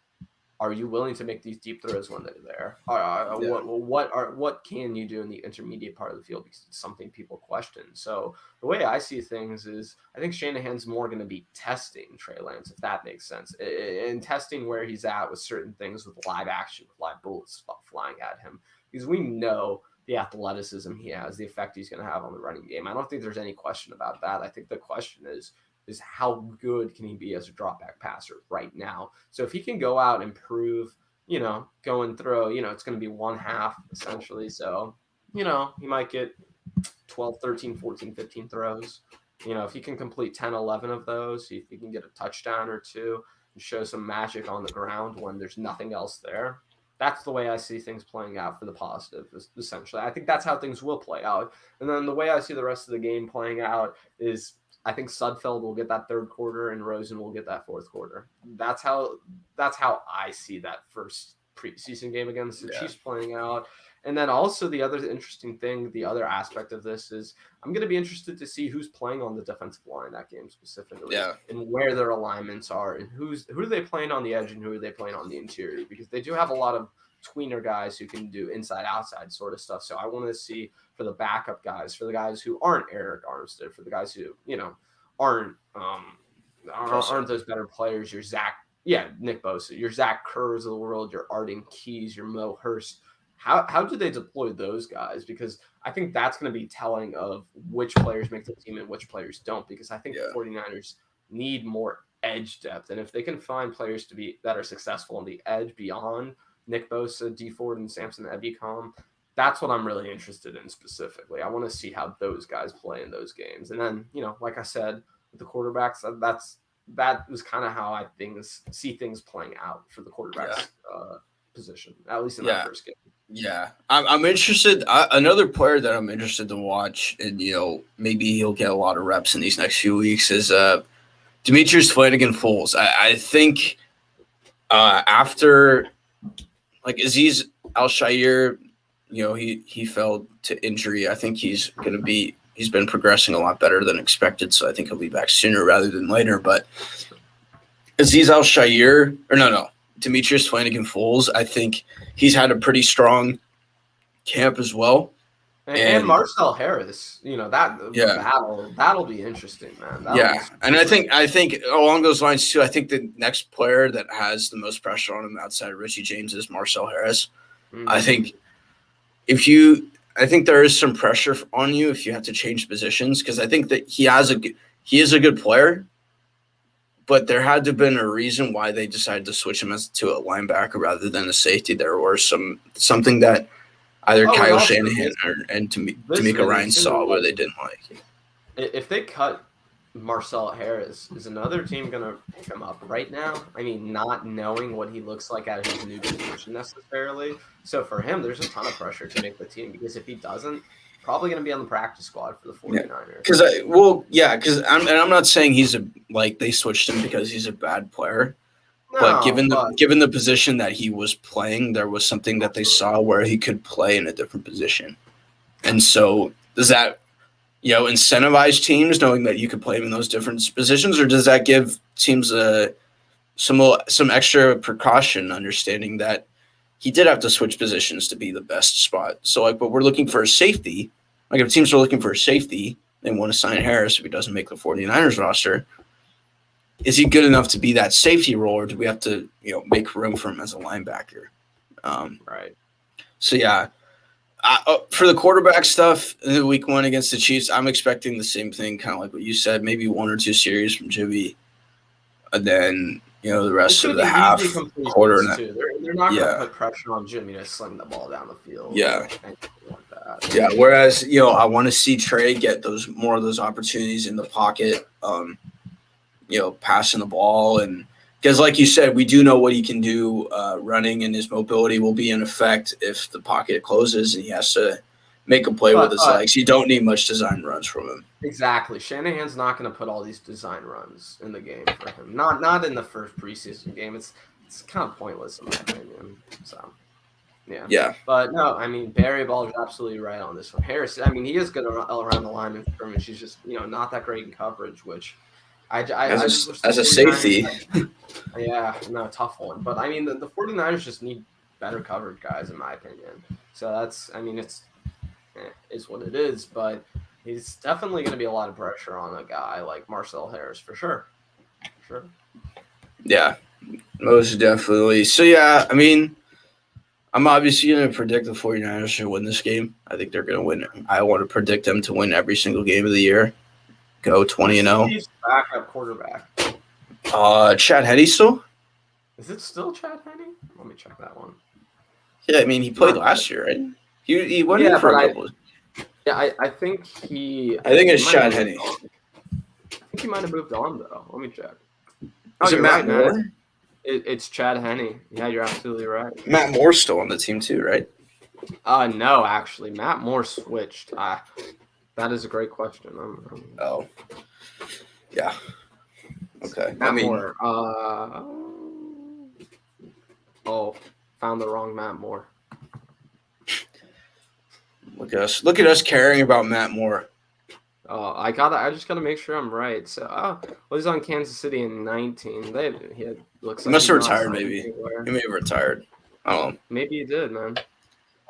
Speaker 2: are you willing to make these deep throws when they're there? What can you do in the intermediate part of the field? Because it's something people question. So the way I see things is I think Shanahan's more going to be testing Trey Lance, if that makes sense, and testing where he's at with certain things with live action, with live bullets flying at him. Because we know the athleticism he has, the effect he's going to have on the running game. I don't think there's any question about that. I think the question is how good can he be as a drop back passer right now? So if he can go out and prove, go and throw, it's going to be one half essentially. So, he might get 12, 13, 14, 15 throws. If he can complete 10, 11 of those, if he can get a touchdown or two and show some magic on the ground when there's nothing else there. That's the way I see things playing out for the positive, essentially. I think that's how things will play out. And then the way I see the rest of the game playing out is I think Sudfeld will get that third quarter and Rosen will get that fourth quarter. That's how I see that first preseason game against the Chiefs playing out. And then also the other interesting thing, the other aspect of this is I'm going to be interested to see who's playing on the defensive line that game specifically, and where their alignments are, and who are they playing on the edge and who are they playing on the interior, because they do have a lot of tweener guys who can do inside outside sort of stuff. So I want to see for the backup guys, for the guys who aren't Eric Armstead, for the guys who aren't those better players. Your Nick Bosa, your Zach Kerrs of the world, your Arden Keys, your Mo Hurst. How do they deploy those guys? Because I think that's going to be telling of which players make the team and which players don't. Because I think the 49ers need more edge depth. And if they can find players that are successful on the edge beyond Nick Bosa, D Ford, and Samson Ebicom, that's what I'm really interested in specifically. I want to see how those guys play in those games. And then, like I said, with the quarterbacks, that was kind of how I see things playing out for the quarterbacks position, at least in that first game.
Speaker 1: Yeah, I'm interested. Another player that I'm interested to watch, and maybe he'll get a lot of reps in these next few weeks, is Demetrius Flanagan-Foles. I think after Azeez Al-Shaair, he fell to injury. I think he's been progressing a lot better than expected, so I think he'll be back sooner rather than later. But Azeez Al-Shaair, Demetrius Flanagan-Foles, I think he's had a pretty strong camp as well.
Speaker 2: And Marcel Harris, that'll be interesting, man.
Speaker 1: And I think along those lines too, I think the next player that has the most pressure on him outside of Richie James is Marcel Harris. Mm-hmm. I think there is some pressure on you if you have to change positions, because I think that he is a good player. But there had to have been a reason why they decided to switch him to a linebacker rather than a safety. There was something that either Kyle Shanahan and Tamika Ryan saw where they didn't like.
Speaker 2: If they cut Marcel Harris, is another team going to pick him up right now? I mean, not knowing what he looks like at his new position necessarily. So for him, there's a ton of pressure to make the team, because if he doesn't, probably going to be on the practice squad for the 49ers.
Speaker 1: Because I'm not saying they switched him because he's a bad player. But given the position that he was playing, there was something that they saw where he could play in a different position. And so does that, incentivize teams knowing that you could play him in those different positions, or does that give teams some extra precaution, understanding that he did have to switch positions to be the best spot? So, but we're looking for a safety. If teams are looking for a safety, they want to sign Harris if he doesn't make the 49ers roster. Is he good enough to be that safety role, or do we have to, make room for him as a linebacker?
Speaker 2: Right.
Speaker 1: So, for the quarterback stuff, in the week 1 against the Chiefs, I'm expecting the same thing, kind of like what you said, maybe 1 or 2 series from Jimmy, and then the rest of the half quarter.
Speaker 2: They're not going to put pressure on Jimmy to sling the ball down the field.
Speaker 1: Yeah. Whereas I want to see Trey get more of those opportunities in the pocket, passing the ball, and because like you said, we do know what he can do running, and his mobility will be in effect if the pocket closes and he has to make a play with his legs. You don't need much design runs from him.
Speaker 2: Exactly. Shanahan's not going to put all these design runs in the game for him. Not in the first preseason game. It's kind of pointless in my opinion. So, yeah. But no, Barry Ball is absolutely right on this one. Harris, he is good around the line of scrimmage. He's just not that great in coverage, which as
Speaker 1: a safety.
Speaker 2: Tough one. But the 49ers just need better coverage guys, in my opinion. So that's is what it is, but he's definitely going to be a lot of pressure on a guy like Marcel Harris for sure.
Speaker 1: Yeah, most definitely. So I'm obviously going to predict the 49ers to win this game. I think they're going to win. I want to predict them to win every single game of the year. Go 20-0.
Speaker 2: He's backup quarterback.
Speaker 1: Chad Henne still?
Speaker 2: Is it still Chad Henne? Let me check that one.
Speaker 1: Yeah, he played last year, right? He went in for a couple.
Speaker 2: I think he.
Speaker 1: I think it's Chad Henne.
Speaker 2: I think he might have moved on though. Let me check.
Speaker 1: Is it Matt Moore?
Speaker 2: It's Chad Henne. Yeah, you're absolutely right.
Speaker 1: Matt Moore's still on the team too, right?
Speaker 2: No, actually, Matt Moore switched. That is a great question.
Speaker 1: Oh, yeah. Okay.
Speaker 2: Matt Moore. found the wrong Matt Moore.
Speaker 1: Look at us caring about Matt Moore.
Speaker 2: I just gotta make sure I'm right. So, he's on Kansas City in 19. Looks
Speaker 1: He
Speaker 2: like
Speaker 1: must
Speaker 2: he's
Speaker 1: have
Speaker 2: not
Speaker 1: retired,
Speaker 2: signed
Speaker 1: maybe.
Speaker 2: anywhere.
Speaker 1: He may have retired. Oh,
Speaker 2: Maybe he did, man.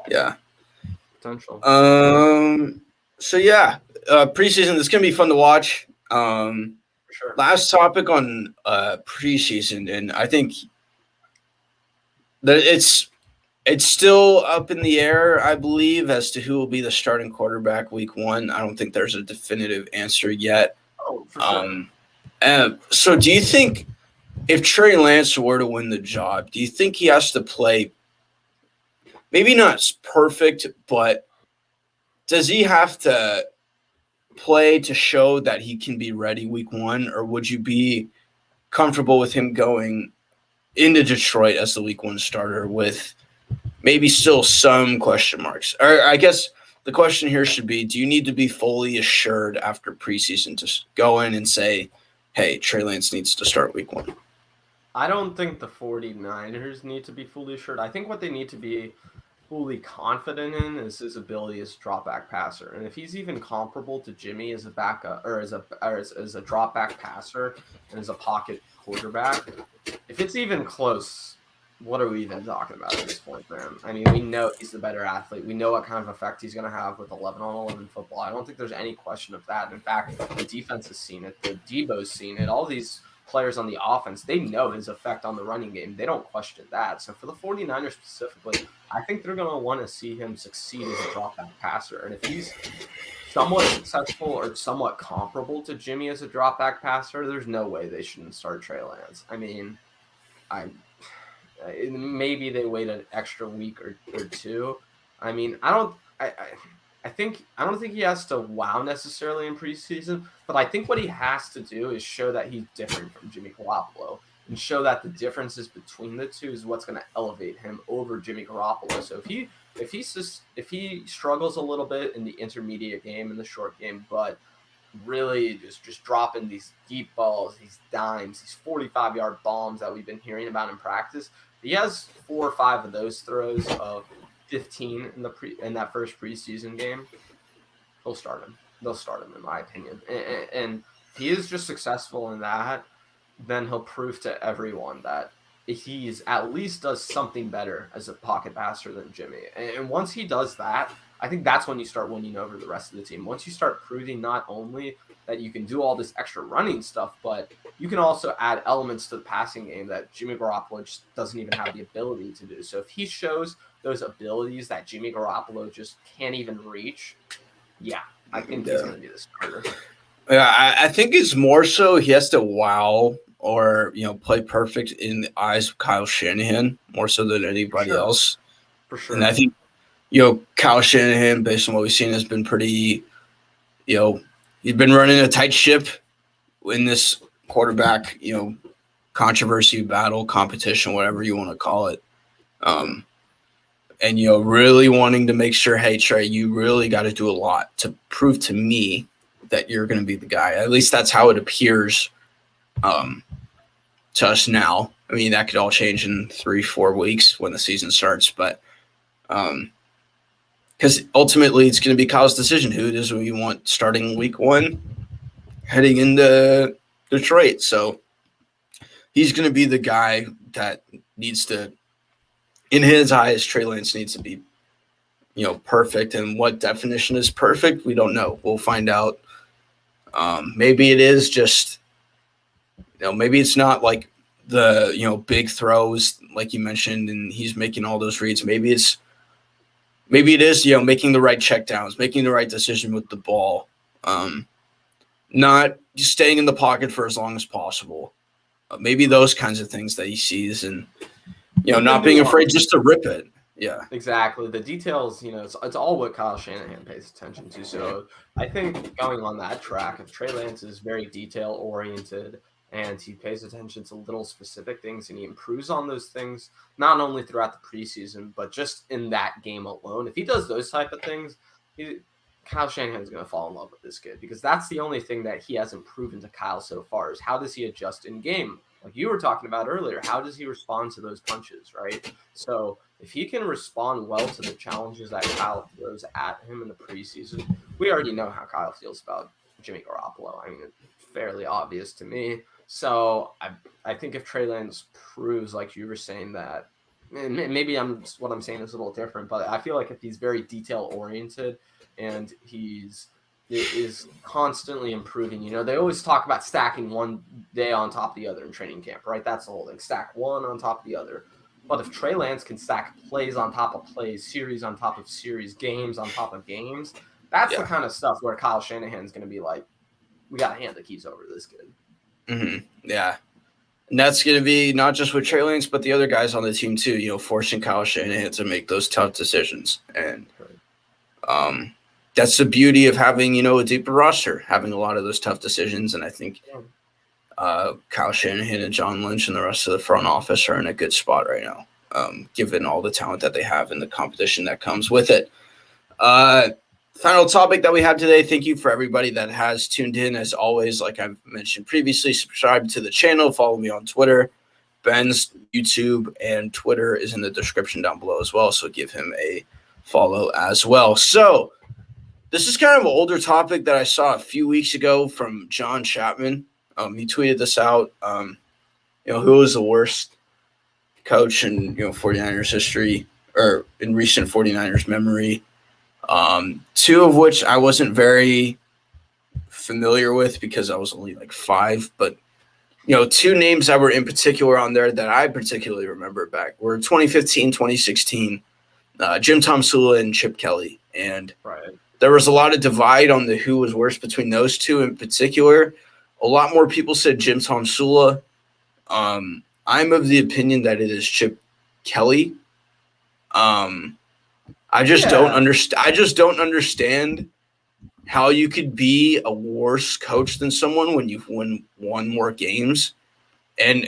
Speaker 1: yeah.
Speaker 2: Potential.
Speaker 1: So yeah, preseason. It's gonna be fun to watch.
Speaker 2: For sure.
Speaker 1: Last topic on preseason, and I think that it's still up in the air, I believe, as to who will be the starting quarterback week 1. I don't think there's a definitive answer yet.
Speaker 2: Oh, for sure.
Speaker 1: So do you think if Trey Lance were to win the job, do you think he has to play maybe not perfect, but does he have to play to show that he can be ready week 1, or would you be comfortable with him going into Detroit as the week 1 starter with maybe still some question marks? Or I guess the question here should be, do you need to be fully assured after preseason to go in and say, hey, Trey Lance needs to start week 1?
Speaker 2: I don't think the 49ers need to be fully assured. I think what they need to be fully confident in is his ability as a drop back passer. And if he's even comparable to Jimmy as a backup or as a drop back passer and as a pocket quarterback, if it's even close, what are we even talking about at this point, man? I mean, we know he's the better athlete. We know what kind of effect he's going to have with 11-on-11 football. I don't think there's any question of that. In fact, the defense has seen it. The Debo's seen it. All these players on the offense, they know his effect on the running game. They don't question that. So for the 49ers specifically, I think they're going to want to see him succeed as a drop-back passer. And if he's somewhat successful or somewhat comparable to Jimmy as a drop-back passer, there's no way they shouldn't start Trey Lance. I mean, maybe they wait an extra week or two. I mean, I don't think he has to wow necessarily in preseason, but I think what he has to do is show that he's different from Jimmy Garoppolo and show that the differences between the two is what's going to elevate him over Jimmy Garoppolo. So if he struggles a little bit in the intermediate game, in the short game, but really just dropping these deep balls, these dimes, these 45-yard bombs that we've been hearing about in practice, he has 4 or 5 of those throws of 15 in that first preseason game, they'll start him. They'll start him, in my opinion. And if he is just successful in that, then he'll prove to everyone that he's at least does something better as a pocket passer than Jimmy. And once he does that, I think that's when you start winning over the rest of the team. Once you start proving not only that you can do all this extra running stuff, but you can also add elements to the passing game that Jimmy Garoppolo just doesn't even have the ability to do. So if he shows those abilities that Jimmy Garoppolo just can't even reach, I think he's going to be the starter.
Speaker 1: Yeah, I think it's more so he has to wow or play perfect in the eyes of Kyle Shanahan more so than anybody else.
Speaker 2: For sure.
Speaker 1: And I think Kyle Shanahan, based on what we've seen, has been pretty. He's been running a tight ship in this quarterback controversy, battle, competition, whatever you want to call it. And really wanting to make sure, hey, Trey, you really got to do a lot to prove to me that you're going to be the guy. At least that's how it appears to us now. I mean, that could all change in 3-4 weeks when the season starts, but because ultimately it's going to be Kyle's decision who it is we want starting week 1 heading into Detroit. So he's going to be the guy that needs to, in his eyes, Trey Lance needs to be, perfect. And what definition is perfect, we don't know. We'll find out. Maybe it is just, maybe it's not like the, big throws like you mentioned, and he's making all those reads. Maybe it is, making the right checkdowns, making the right decision with the ball, not just staying in the pocket for as long as possible. Maybe those kinds of things that he sees, and not being afraid just to rip it. Yeah,
Speaker 2: exactly. The details, it's all what Kyle Shanahan pays attention to. So I think going on that track, if Trey Lance is very detail oriented and he pays attention to little specific things and he improves on those things, not only throughout the preseason, but just in that game alone, if he does those type of things, Kyle Shanahan is going to fall in love with this kid, because that's the only thing that he hasn't proven to Kyle so far is how does he adjust in game like you were talking about earlier, how does he respond to those punches, right? So if he can respond well to the challenges that Kyle throws at him in the preseason, we already know how Kyle feels about Jimmy Garoppolo. I mean, it's fairly obvious to me. So I think if Trey Lance proves, like you were saying, that, and maybe what I'm saying is a little different, but I feel like if he's very detail oriented and is constantly improving. You know, they always talk about stacking one day on top of the other in training camp, right? That's the whole thing. Stack one on top of the other. But if Trey Lance can stack plays on top of plays, series on top of series, games on top of games, that's the kind of stuff where Kyle Shanahan's going to be like, we got to hand the keys over to this kid.
Speaker 1: Mm-hmm. Yeah. And that's going to be not just with Trey Lance, but the other guys on the team too, you know, forcing Kyle Shanahan to make those tough decisions. And that's the beauty of having, you know, a deeper roster, having a lot of those tough decisions. And I think Kyle Shanahan and John Lynch and the rest of the front office are in a good spot right now, given all the talent that they have and the competition that comes with it. Final topic that we have today. Thank you for everybody that has tuned in. As always, like I've mentioned previously, subscribe to the channel, follow me on Twitter. Ben's YouTube and Twitter is in the description down below as well, so give him a follow as well. So this is kind of an older topic that I saw a few weeks ago from John Chapman. He tweeted this out. You know, who was the worst coach in 49ers history or in recent 49ers memory? Two of which I wasn't very familiar with because I was only like 5, but two names that were in particular on there that I particularly remember back were 2015, 2016, Jim Tomsula and Chip Kelly. And there was a lot of divide on the who was worse between those two in particular. A lot more people said Jim Tomsula. I'm of the opinion that it is Chip Kelly. I just don't understand how you could be a worse coach than someone when you've won more games. And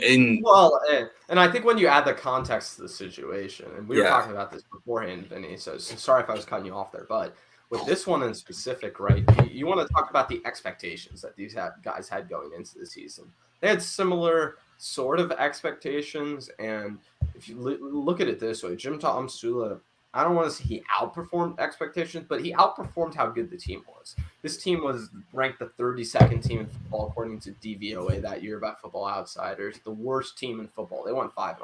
Speaker 2: I think when you add the context to the situation, and we were talking about this beforehand, Vinny, so sorry if I was cutting you off there, but with this one in specific, right, you want to talk about the expectations that these guys had going into the season. They had similar sort of expectations, and if you look at it this way, Jim Tomsula, I don't want to say he outperformed expectations, but he outperformed how good the team was. This team was ranked the 32nd team in football according to DVOA that year by Football Outsiders. The worst team in football. They won 5-11,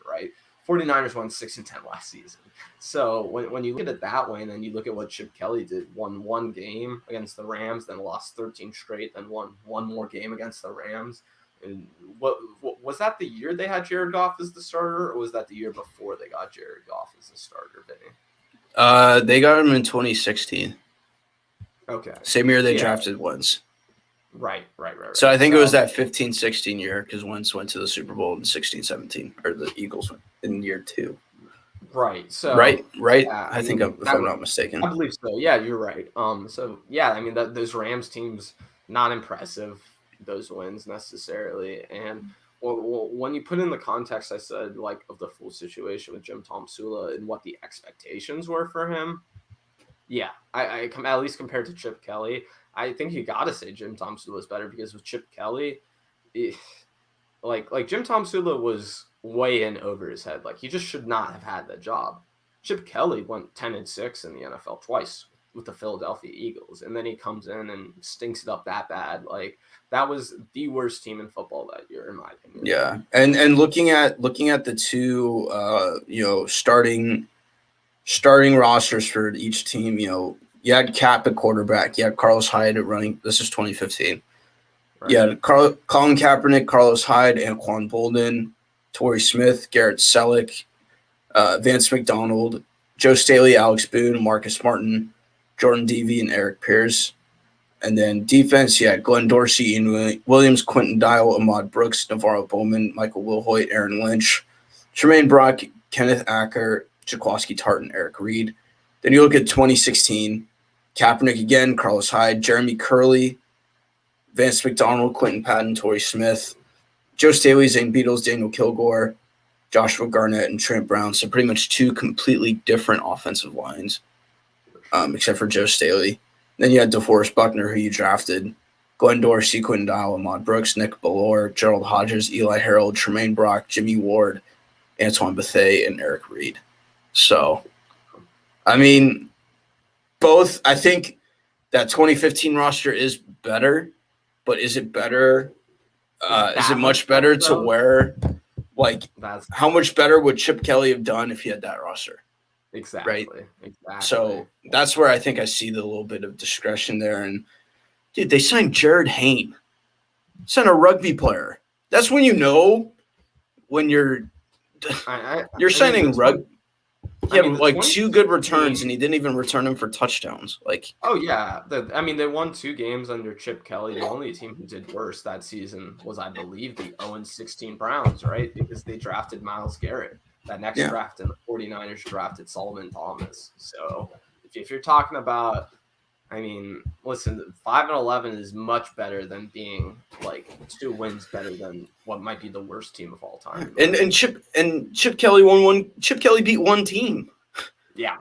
Speaker 2: right? 49ers won 6-10 last season. So when you look at it that way, and then you look at what Chip Kelly did, won one game against the Rams, then lost 13 straight, then won one more game against the Rams. And what was that the year they had Jared Goff as the starter, or was that the year before they got Jared Goff as the starter, Vinny?
Speaker 1: They got him in 2016.
Speaker 2: Okay.
Speaker 1: Same year they drafted Wentz.
Speaker 2: Right.
Speaker 1: So I think it was that 15-16 year because Wentz went to the Super Bowl in 16-17, or the Eagles went in year 2.
Speaker 2: Right. So
Speaker 1: right. I think if I'm not mistaken.
Speaker 2: I believe so. Yeah, you're right. So yeah, I mean those Rams teams, not impressive, those wins necessarily. And when you put in the context, I said, like, of the full situation with Jim Tomsula and what the expectations were for him, yeah, I at least compared to Chip Kelly, I think you got to say Jim Tomsula is better, because with Chip Kelly, like Jim Tomsula was way in over his head. Like, he just should not have had that job. Chip Kelly went 10-6 in the NFL twice with the Philadelphia Eagles, and then he comes in and stinks it up that bad. Like, that was the worst team in football that year, in my opinion.
Speaker 1: Yeah, and looking at the two, starting rosters for each team, you had Cap at quarterback, you had Carlos Hyde at running. This is 2015. Right. You had Colin Kaepernick, Carlos Hyde, Anquan Bolden, Torrey Smith, Garrett Selleck, Vance McDonald, Joe Staley, Alex Boone, Marcus Martin, Jordan Devey, and Eric Pierce. And then defense, you had Glenn Dorsey, Ian Williams, Quentin Dial, Ahmad Brooks, Navarro Bowman, Michael Wilhoit, Aaron Lynch, Tremaine Brock, Kenneth Acker, Jaquaski Tartan, Eric Reed. Then you look at 2016, Kaepernick again, Carlos Hyde, Jeremy Curley, Vance McDonald, Quentin Patton, Torrey Smith, Joe Staley, Zane Beatles, Daniel Kilgore, Joshua Garnett, and Trent Brown. So pretty much two completely different offensive lines, except for Joe Staley. Then you had DeForest Buckner, who you drafted. Glenn Dorsey, Quinn Dial, Ahmad Brooks, Nick Ballore, Gerald Hodges, Eli Harold, Tremaine Brock, Jimmy Ward, Antoine Bethea, and Eric Reed. So, I mean, both. I think that 2015 roster is better, but is it better? Is it much better to where, like, how much better would Chip Kelly have done if he had that roster?
Speaker 2: Exactly.
Speaker 1: Right?
Speaker 2: Exactly.
Speaker 1: So that's where I think I see the little bit of discretion there. And, dude, they signed Jared Hayne. Signed a rugby player. That's when you know when you're signing rugby. He had like 2 good returns, and he didn't even return them for touchdowns. Like,
Speaker 2: oh yeah, they won 2 games under Chip Kelly. The only team who did worse that season was, I believe, the 0-16 Browns, right? Because they drafted Myles Garrett. That next draft, and the 49ers drafted Solomon Thomas. So if you're talking about, I mean, listen, 5-11 is much better than being like 2 wins better than what might be the worst team of all time.
Speaker 1: And Chip Kelly won one. Chip Kelly beat one team.
Speaker 2: Yeah,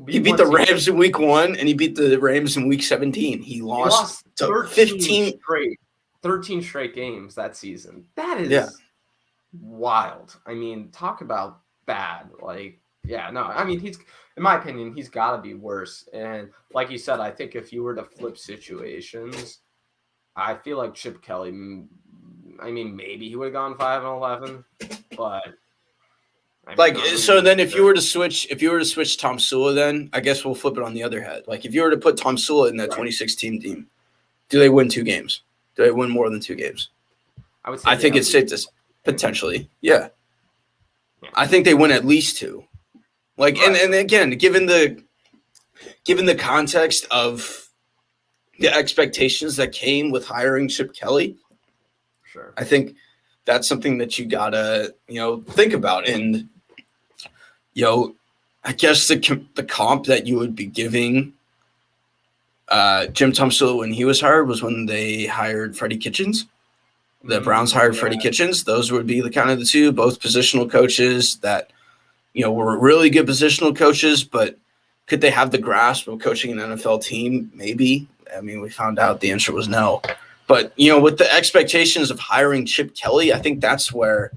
Speaker 1: he beat the Rams in week 1, and he beat the Rams in week 17. He lost to 15
Speaker 2: straight games that season. That is wild. I mean, talk about bad. Like, yeah, no, I mean, in my opinion, he's got to be worse. And like you said, I think if you were to flip situations, I feel like Chip Kelly, I mean, maybe he would have gone 5-11, but
Speaker 1: like, so then if you were to switch Tom Sula, then I guess we'll flip it on the other head. Like, if you were to put Tom Sula in that 2016 team, do they win 2 games? Do they win more than 2 games? I think it's safe to potentially, yeah. I think they win at least 2. Like, and again, given the context of the expectations that came with hiring Chip Kelly,
Speaker 2: sure,
Speaker 1: I think that's something that you gotta, think about. And, I guess the comp that you would be giving Jim Tomsula when he was hired was when they hired Freddie Kitchens. The Browns hired Freddie Kitchens. Those would be the kind of the 2, both positional coaches that, were really good positional coaches, but could they have the grasp of coaching an NFL team? Maybe. I mean, we found out the answer was no. But, with the expectations of hiring Chip Kelly, I think that's where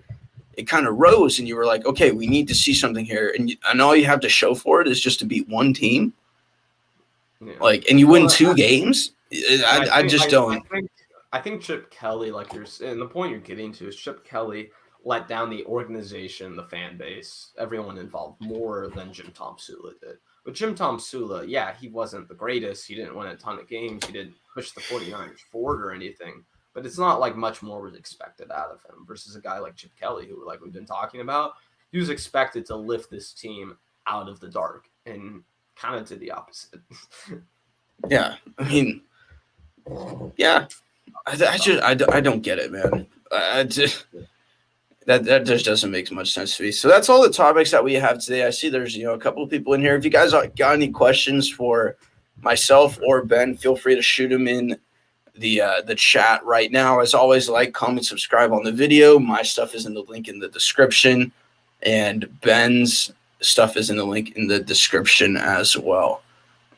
Speaker 1: it kind of rose, and you were like, okay, we need to see something here. And all you have to show for it is just to beat one team. Yeah. Like, and you win 2 games? I just don't.
Speaker 2: I think Chip Kelly, like you're saying, the point you're getting to is Chip Kelly let down the organization, the fan base, everyone involved more than Jim Tomsula did. But Jim Tomsula, yeah, he wasn't the greatest. He didn't win a ton of games. He didn't push the 49ers forward or anything. But it's not like much more was expected out of him versus a guy like Chip Kelly, who, like we've been talking about, he was expected to lift this team out of the dark and kind of to the opposite.
Speaker 1: Yeah, I mean, yeah, I don't get it, man. That just doesn't make much sense to me. So that's all the topics that we have today. I see there's a couple of people in here. If you guys got any questions for myself or Ben, feel free to shoot them in the chat right now. As always, like, comment, subscribe on the video. My stuff is in the link in the description, and Ben's stuff is in the link in the description as well.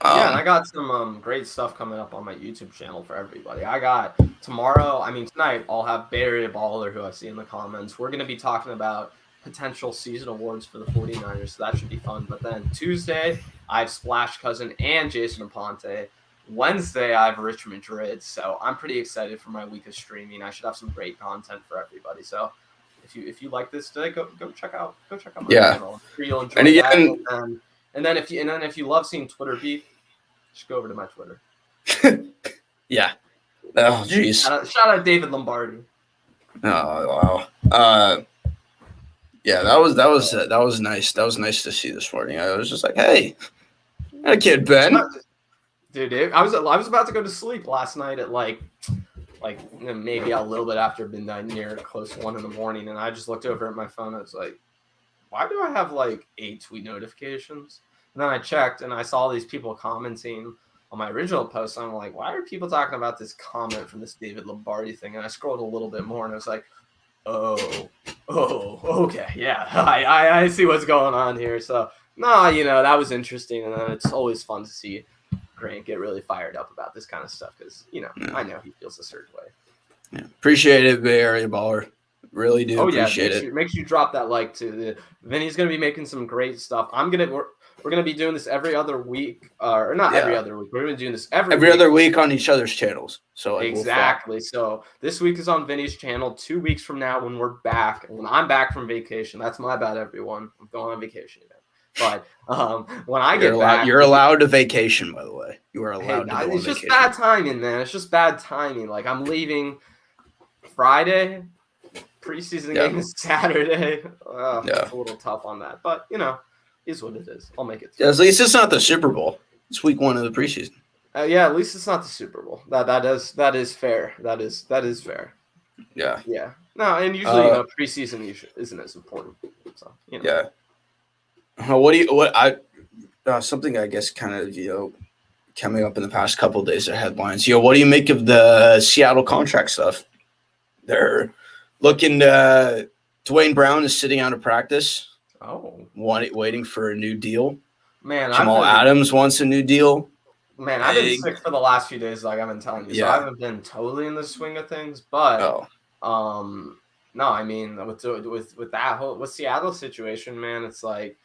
Speaker 2: Yeah, and I got some great stuff coming up on my YouTube channel for everybody. I got tonight, I'll have Barry Baller, who I see in the comments. We're going to be talking about potential season awards for the 49ers, so that should be fun. But then Tuesday, I have Splash Cousin and Jason Aponte. Wednesday, I have Rich Madrid, so I'm pretty excited for my week of streaming. I should have some great content for everybody. So if you like this today, go check out my channel. I'm sure you'll enjoy that. And then if you love seeing Twitter beef, just go over to my Twitter.
Speaker 1: Yeah. Oh, jeez.
Speaker 2: Shout out David Lombardi.
Speaker 1: Oh, wow. Yeah, that was nice. That was nice to see this morning. I was just like, hey, that kid Ben.
Speaker 2: Dude, I was about to go to sleep last night at like maybe a little bit after midnight, near close to 1 a.m, and I just looked over at my phone. I was like, why do I have like 8 tweet notifications? And then I checked and I saw these people commenting on my original post. And I'm like, why are people talking about this comment from this David Lombardi thing? And I scrolled a little bit more and I was like, oh, okay. Yeah, I see what's going on here. So, no, that was interesting. And it's always fun to see Grant get really fired up about this kind of stuff because, I know he feels a certain way.
Speaker 1: Yeah. Appreciate it, Bay Area Baller. Really do appreciate it.
Speaker 2: Make sure you drop that like too. Vinny's gonna be making some great stuff. We're gonna be doing this every other week, or not every other week. We're gonna be doing this every
Speaker 1: other week on each other's channels. So
Speaker 2: exactly. So this week is on Vinny's channel. 2 weeks from now, when we're back, when I'm back from vacation, that's my bad, everyone. I'm going on vacation again. But when I get back,
Speaker 1: you're allowed to vacation. By the way, you are allowed to go on vacation.
Speaker 2: It's just bad timing, man. It's just bad timing. Like I'm leaving Friday. Preseason game is Saturday. It's a little tough on that, but is what it is. I'll make it.
Speaker 1: Yeah, at least it's not the Super Bowl. It's week 1 of the preseason.
Speaker 2: At least it's not the Super Bowl. That is fair. That is fair.
Speaker 1: Yeah.
Speaker 2: Yeah. No, and usually preseason isn't as important. So
Speaker 1: Yeah. Something I guess kind of coming up in the past couple of days are headlines. What do you make of the Seattle contract stuff? They're looking. Dwayne Brown is sitting out of practice. Waiting for a new deal.
Speaker 2: Man,
Speaker 1: Jamal Adams wants a new deal.
Speaker 2: Man, I've been sick for the last few days, like I've been telling you. So I haven't been totally in the swing of things, but no, I mean with that whole Seattle situation, man, it's like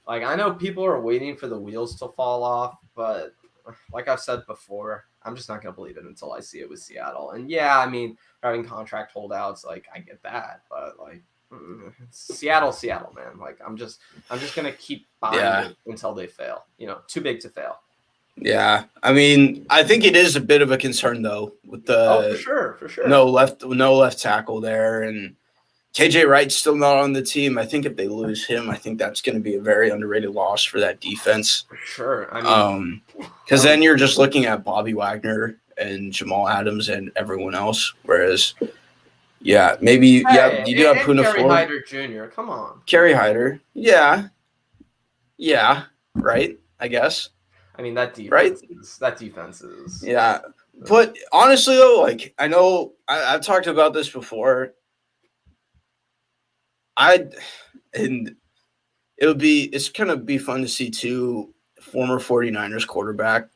Speaker 2: I know people are waiting for the wheels to fall off, but like I've said before, I'm just not gonna believe it until I see it with Seattle. And I mean, having contract holdouts, like I get that, but like Seattle, man. Like I'm just gonna keep buying it until they fail. Too big to fail.
Speaker 1: Yeah, I mean, I think it is a bit of a concern though with the
Speaker 2: for sure.
Speaker 1: No left tackle there, and KJ Wright's still not on the team. I think if they lose him, I think that's going to be a very underrated loss for that defense.
Speaker 2: For sure. I mean,
Speaker 1: because then you're just looking at Bobby Wagner and Jamal Adams and everyone else. Whereas, maybe you do have Puna
Speaker 2: Kerry Hyder Jr. Come on,
Speaker 1: Kerry Hyder. Yeah, right. I guess.
Speaker 2: I mean that defense is.
Speaker 1: Yeah, but honestly though, like I know I've talked about this before. It's gonna be fun to see 2 former 49ers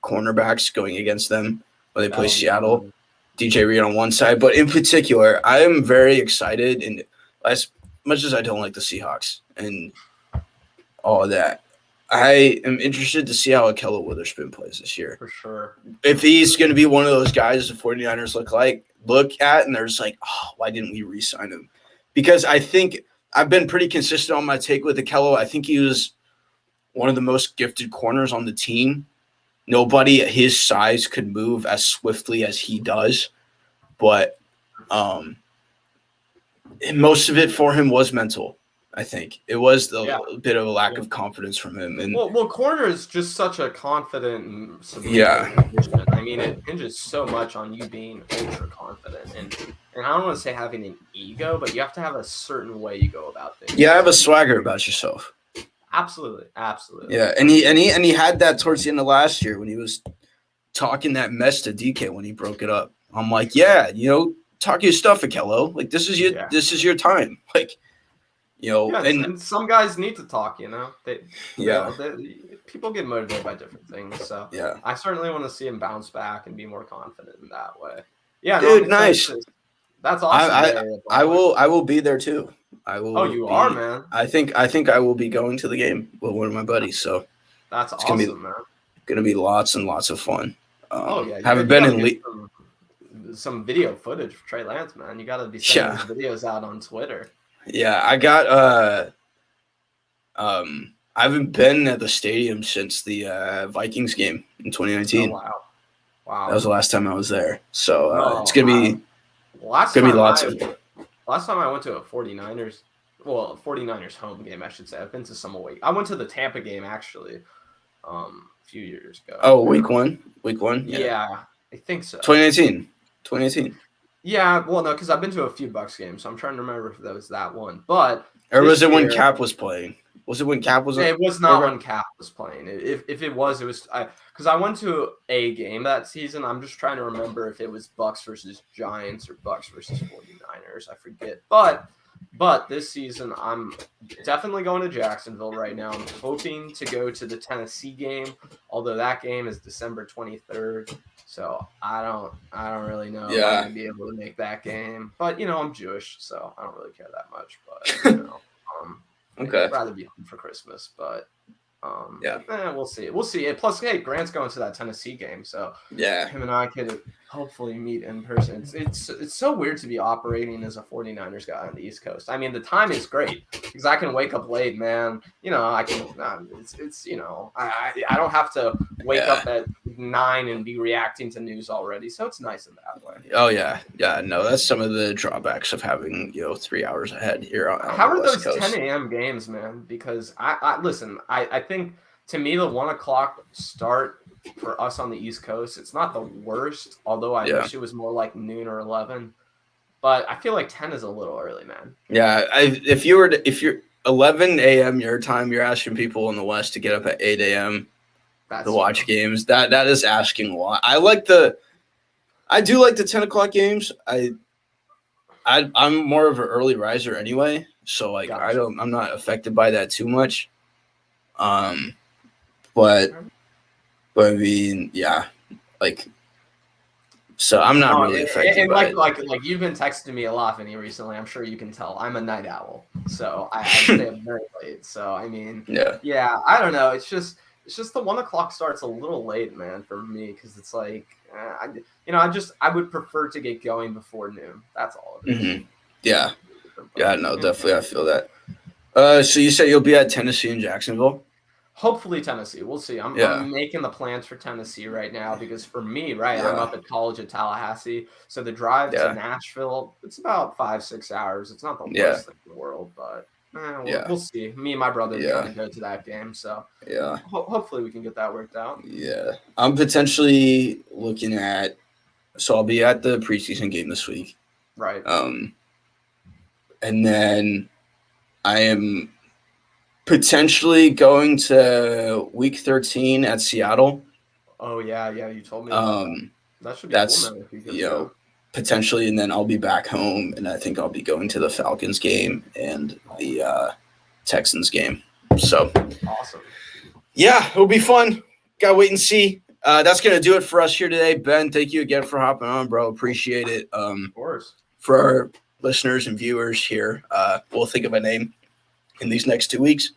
Speaker 1: cornerbacks going against them when they play Seattle. DJ Reed on one side, but in particular, I am very excited, and as much as I don't like the Seahawks and all of that, I am interested to see how Ahkello Witherspoon plays this year.
Speaker 2: For sure.
Speaker 1: If he's going to be one of those guys the 49ers look at, and they're just like, why didn't we re-sign him? Because I think I've been pretty consistent on my take with Ahkello. I think he was one of the most gifted corners on the team. Nobody at his size could move as swiftly as he does. But most of it for him was mental, I think. It was a bit of a lack of confidence from him. And
Speaker 2: well, corner is just such a confident and position. I mean, it hinges so much on you being ultra confident. And I don't want to say having an ego, but you have to have a certain way you go about things.
Speaker 1: Yeah, have a swagger about yourself.
Speaker 2: Absolutely.
Speaker 1: Yeah, and he had that towards the end of last year when he was talking that mess to DK when he broke it up. I'm like, talk your stuff, Ahkello. Like this is your time. Like,
Speaker 2: and some guys need to talk. People get motivated by different things. So I certainly want to see him bounce back and be more confident in that way. Yeah,
Speaker 1: dude, nice.
Speaker 2: That's awesome.
Speaker 1: I will be there too. I will.
Speaker 2: Oh, you are, man.
Speaker 1: I think I will be going to the game with one of my buddies. So
Speaker 2: that's awesome, man.
Speaker 1: Gonna be lots and lots of fun.
Speaker 2: Haven't been in some video footage of Trey Lance, man. You got to be sending those videos out on Twitter.
Speaker 1: Yeah, I got. I haven't been at the stadium since the Vikings game in 2019.
Speaker 2: Oh, wow.
Speaker 1: That was the last time I was there. So it's gonna be.
Speaker 2: Last time I went to a 49ers home game, I should say. I've been to some away. I went to the Tampa game actually, a few years ago.
Speaker 1: Oh, week one.
Speaker 2: Yeah, I think so.
Speaker 1: 2018.
Speaker 2: Yeah, well, no, because I've been to a few Bucks games, so I'm trying to remember if that was that one. But
Speaker 1: was it when Cap was playing? Was it when Cap was?
Speaker 2: It was not when Cap was playing. If it was, it was because I went to a game that season. I'm just trying to remember if it was Bucks versus Giants or Bucks versus 49ers. I forget. But But this season, I'm definitely going to Jacksonville right now. I'm hoping to go to the Tennessee game, although that game is December 23rd. So I don't really know if I'm gonna be able to make that game. But I'm Jewish, so I don't really care that much. But
Speaker 1: Okay.
Speaker 2: I'd rather be home for Christmas. But
Speaker 1: yeah,
Speaker 2: we'll see. We'll see. Plus, hey, Grant's going to that Tennessee game, so
Speaker 1: yeah,
Speaker 2: him and I could hopefully meet in person. It's so weird to be operating as a 49ers guy on the East Coast. I mean, the time is great because I can wake up late, man. I can. I don't have to wake up at 9 and be reacting to news already, so it's nice in that way.
Speaker 1: Oh yeah. No, that's some of the drawbacks of having 3 hours ahead here on
Speaker 2: How
Speaker 1: the
Speaker 2: are
Speaker 1: West
Speaker 2: those
Speaker 1: Coast.
Speaker 2: 10 a.m. games, man? Because I listen. I think to me the 1 o'clock start for us on the East Coast, it's not the worst. Although I wish it was more like noon or 11. But I feel like 10 is a little early, man.
Speaker 1: Yeah, if you're 11 a.m. your time, you're asking people in the West to get up at 8 a.m. to watch games. That is asking a lot. I do like the 10 o'clock games. I'm more of an early riser anyway, so like
Speaker 2: Gotcha.
Speaker 1: I'm not affected by that too much. But I mean, yeah, like. So I'm not really affected.
Speaker 2: And like you've been texting me a lot, Vinny, recently. I'm sure you can tell. I'm a night owl, so I stay up very late. So I mean, yeah. I don't know. It's just the 1 o'clock starts a little late, man, for me because it's like I would prefer to get going before noon. That's all it is.
Speaker 1: Mm-hmm. Yeah. No, definitely. I feel that. So you said you'll be at Tennessee and Jacksonville?
Speaker 2: Hopefully Tennessee. We'll see. I'm making the plans for Tennessee right now because for me, I'm up at college at Tallahassee. So the drive to Nashville, it's about 5-6 hours. It's not the worst thing in the world, but we'll see. Me and my brother are trying to go to that game. So hopefully we can get that worked out.
Speaker 1: Yeah. I'm potentially looking at – so I'll be at the preseason game this week.
Speaker 2: Right.
Speaker 1: And then I am – potentially going to week 13 at Seattle.
Speaker 2: Oh yeah, you told me about that should be cool, man, if you
Speaker 1: potentially, and then I'll be back home, and I think I'll be going to the Falcons game and the Texans game. So
Speaker 2: awesome.
Speaker 1: Yeah, it'll be fun. Gotta wait and see. That's gonna do it for us here today. Ben, thank you again for hopping on, bro. Appreciate it.
Speaker 2: Of course.
Speaker 1: For our listeners and viewers here, we'll think of a name in these next 2 weeks,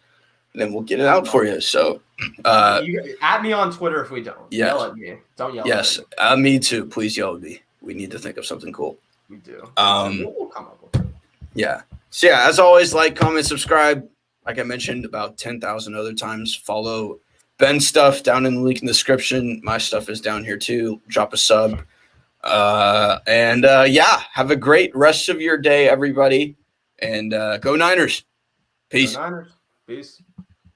Speaker 1: and then we'll get it out for you. So,
Speaker 2: you add me on Twitter if we don't.
Speaker 1: Yes.
Speaker 2: Yell at me. Don't yell at me.
Speaker 1: Me too. Please yell at me. We need to think of something cool.
Speaker 2: We do.
Speaker 1: We'll come up with it. Yeah. So, as always, like, comment, subscribe. Like I mentioned about 10,000 other times, follow Ben's stuff down in the link in the description. My stuff is down here too. Drop a sub. Have a great rest of your day, everybody. And go Niners. Peace.
Speaker 2: Go Niners. Peace.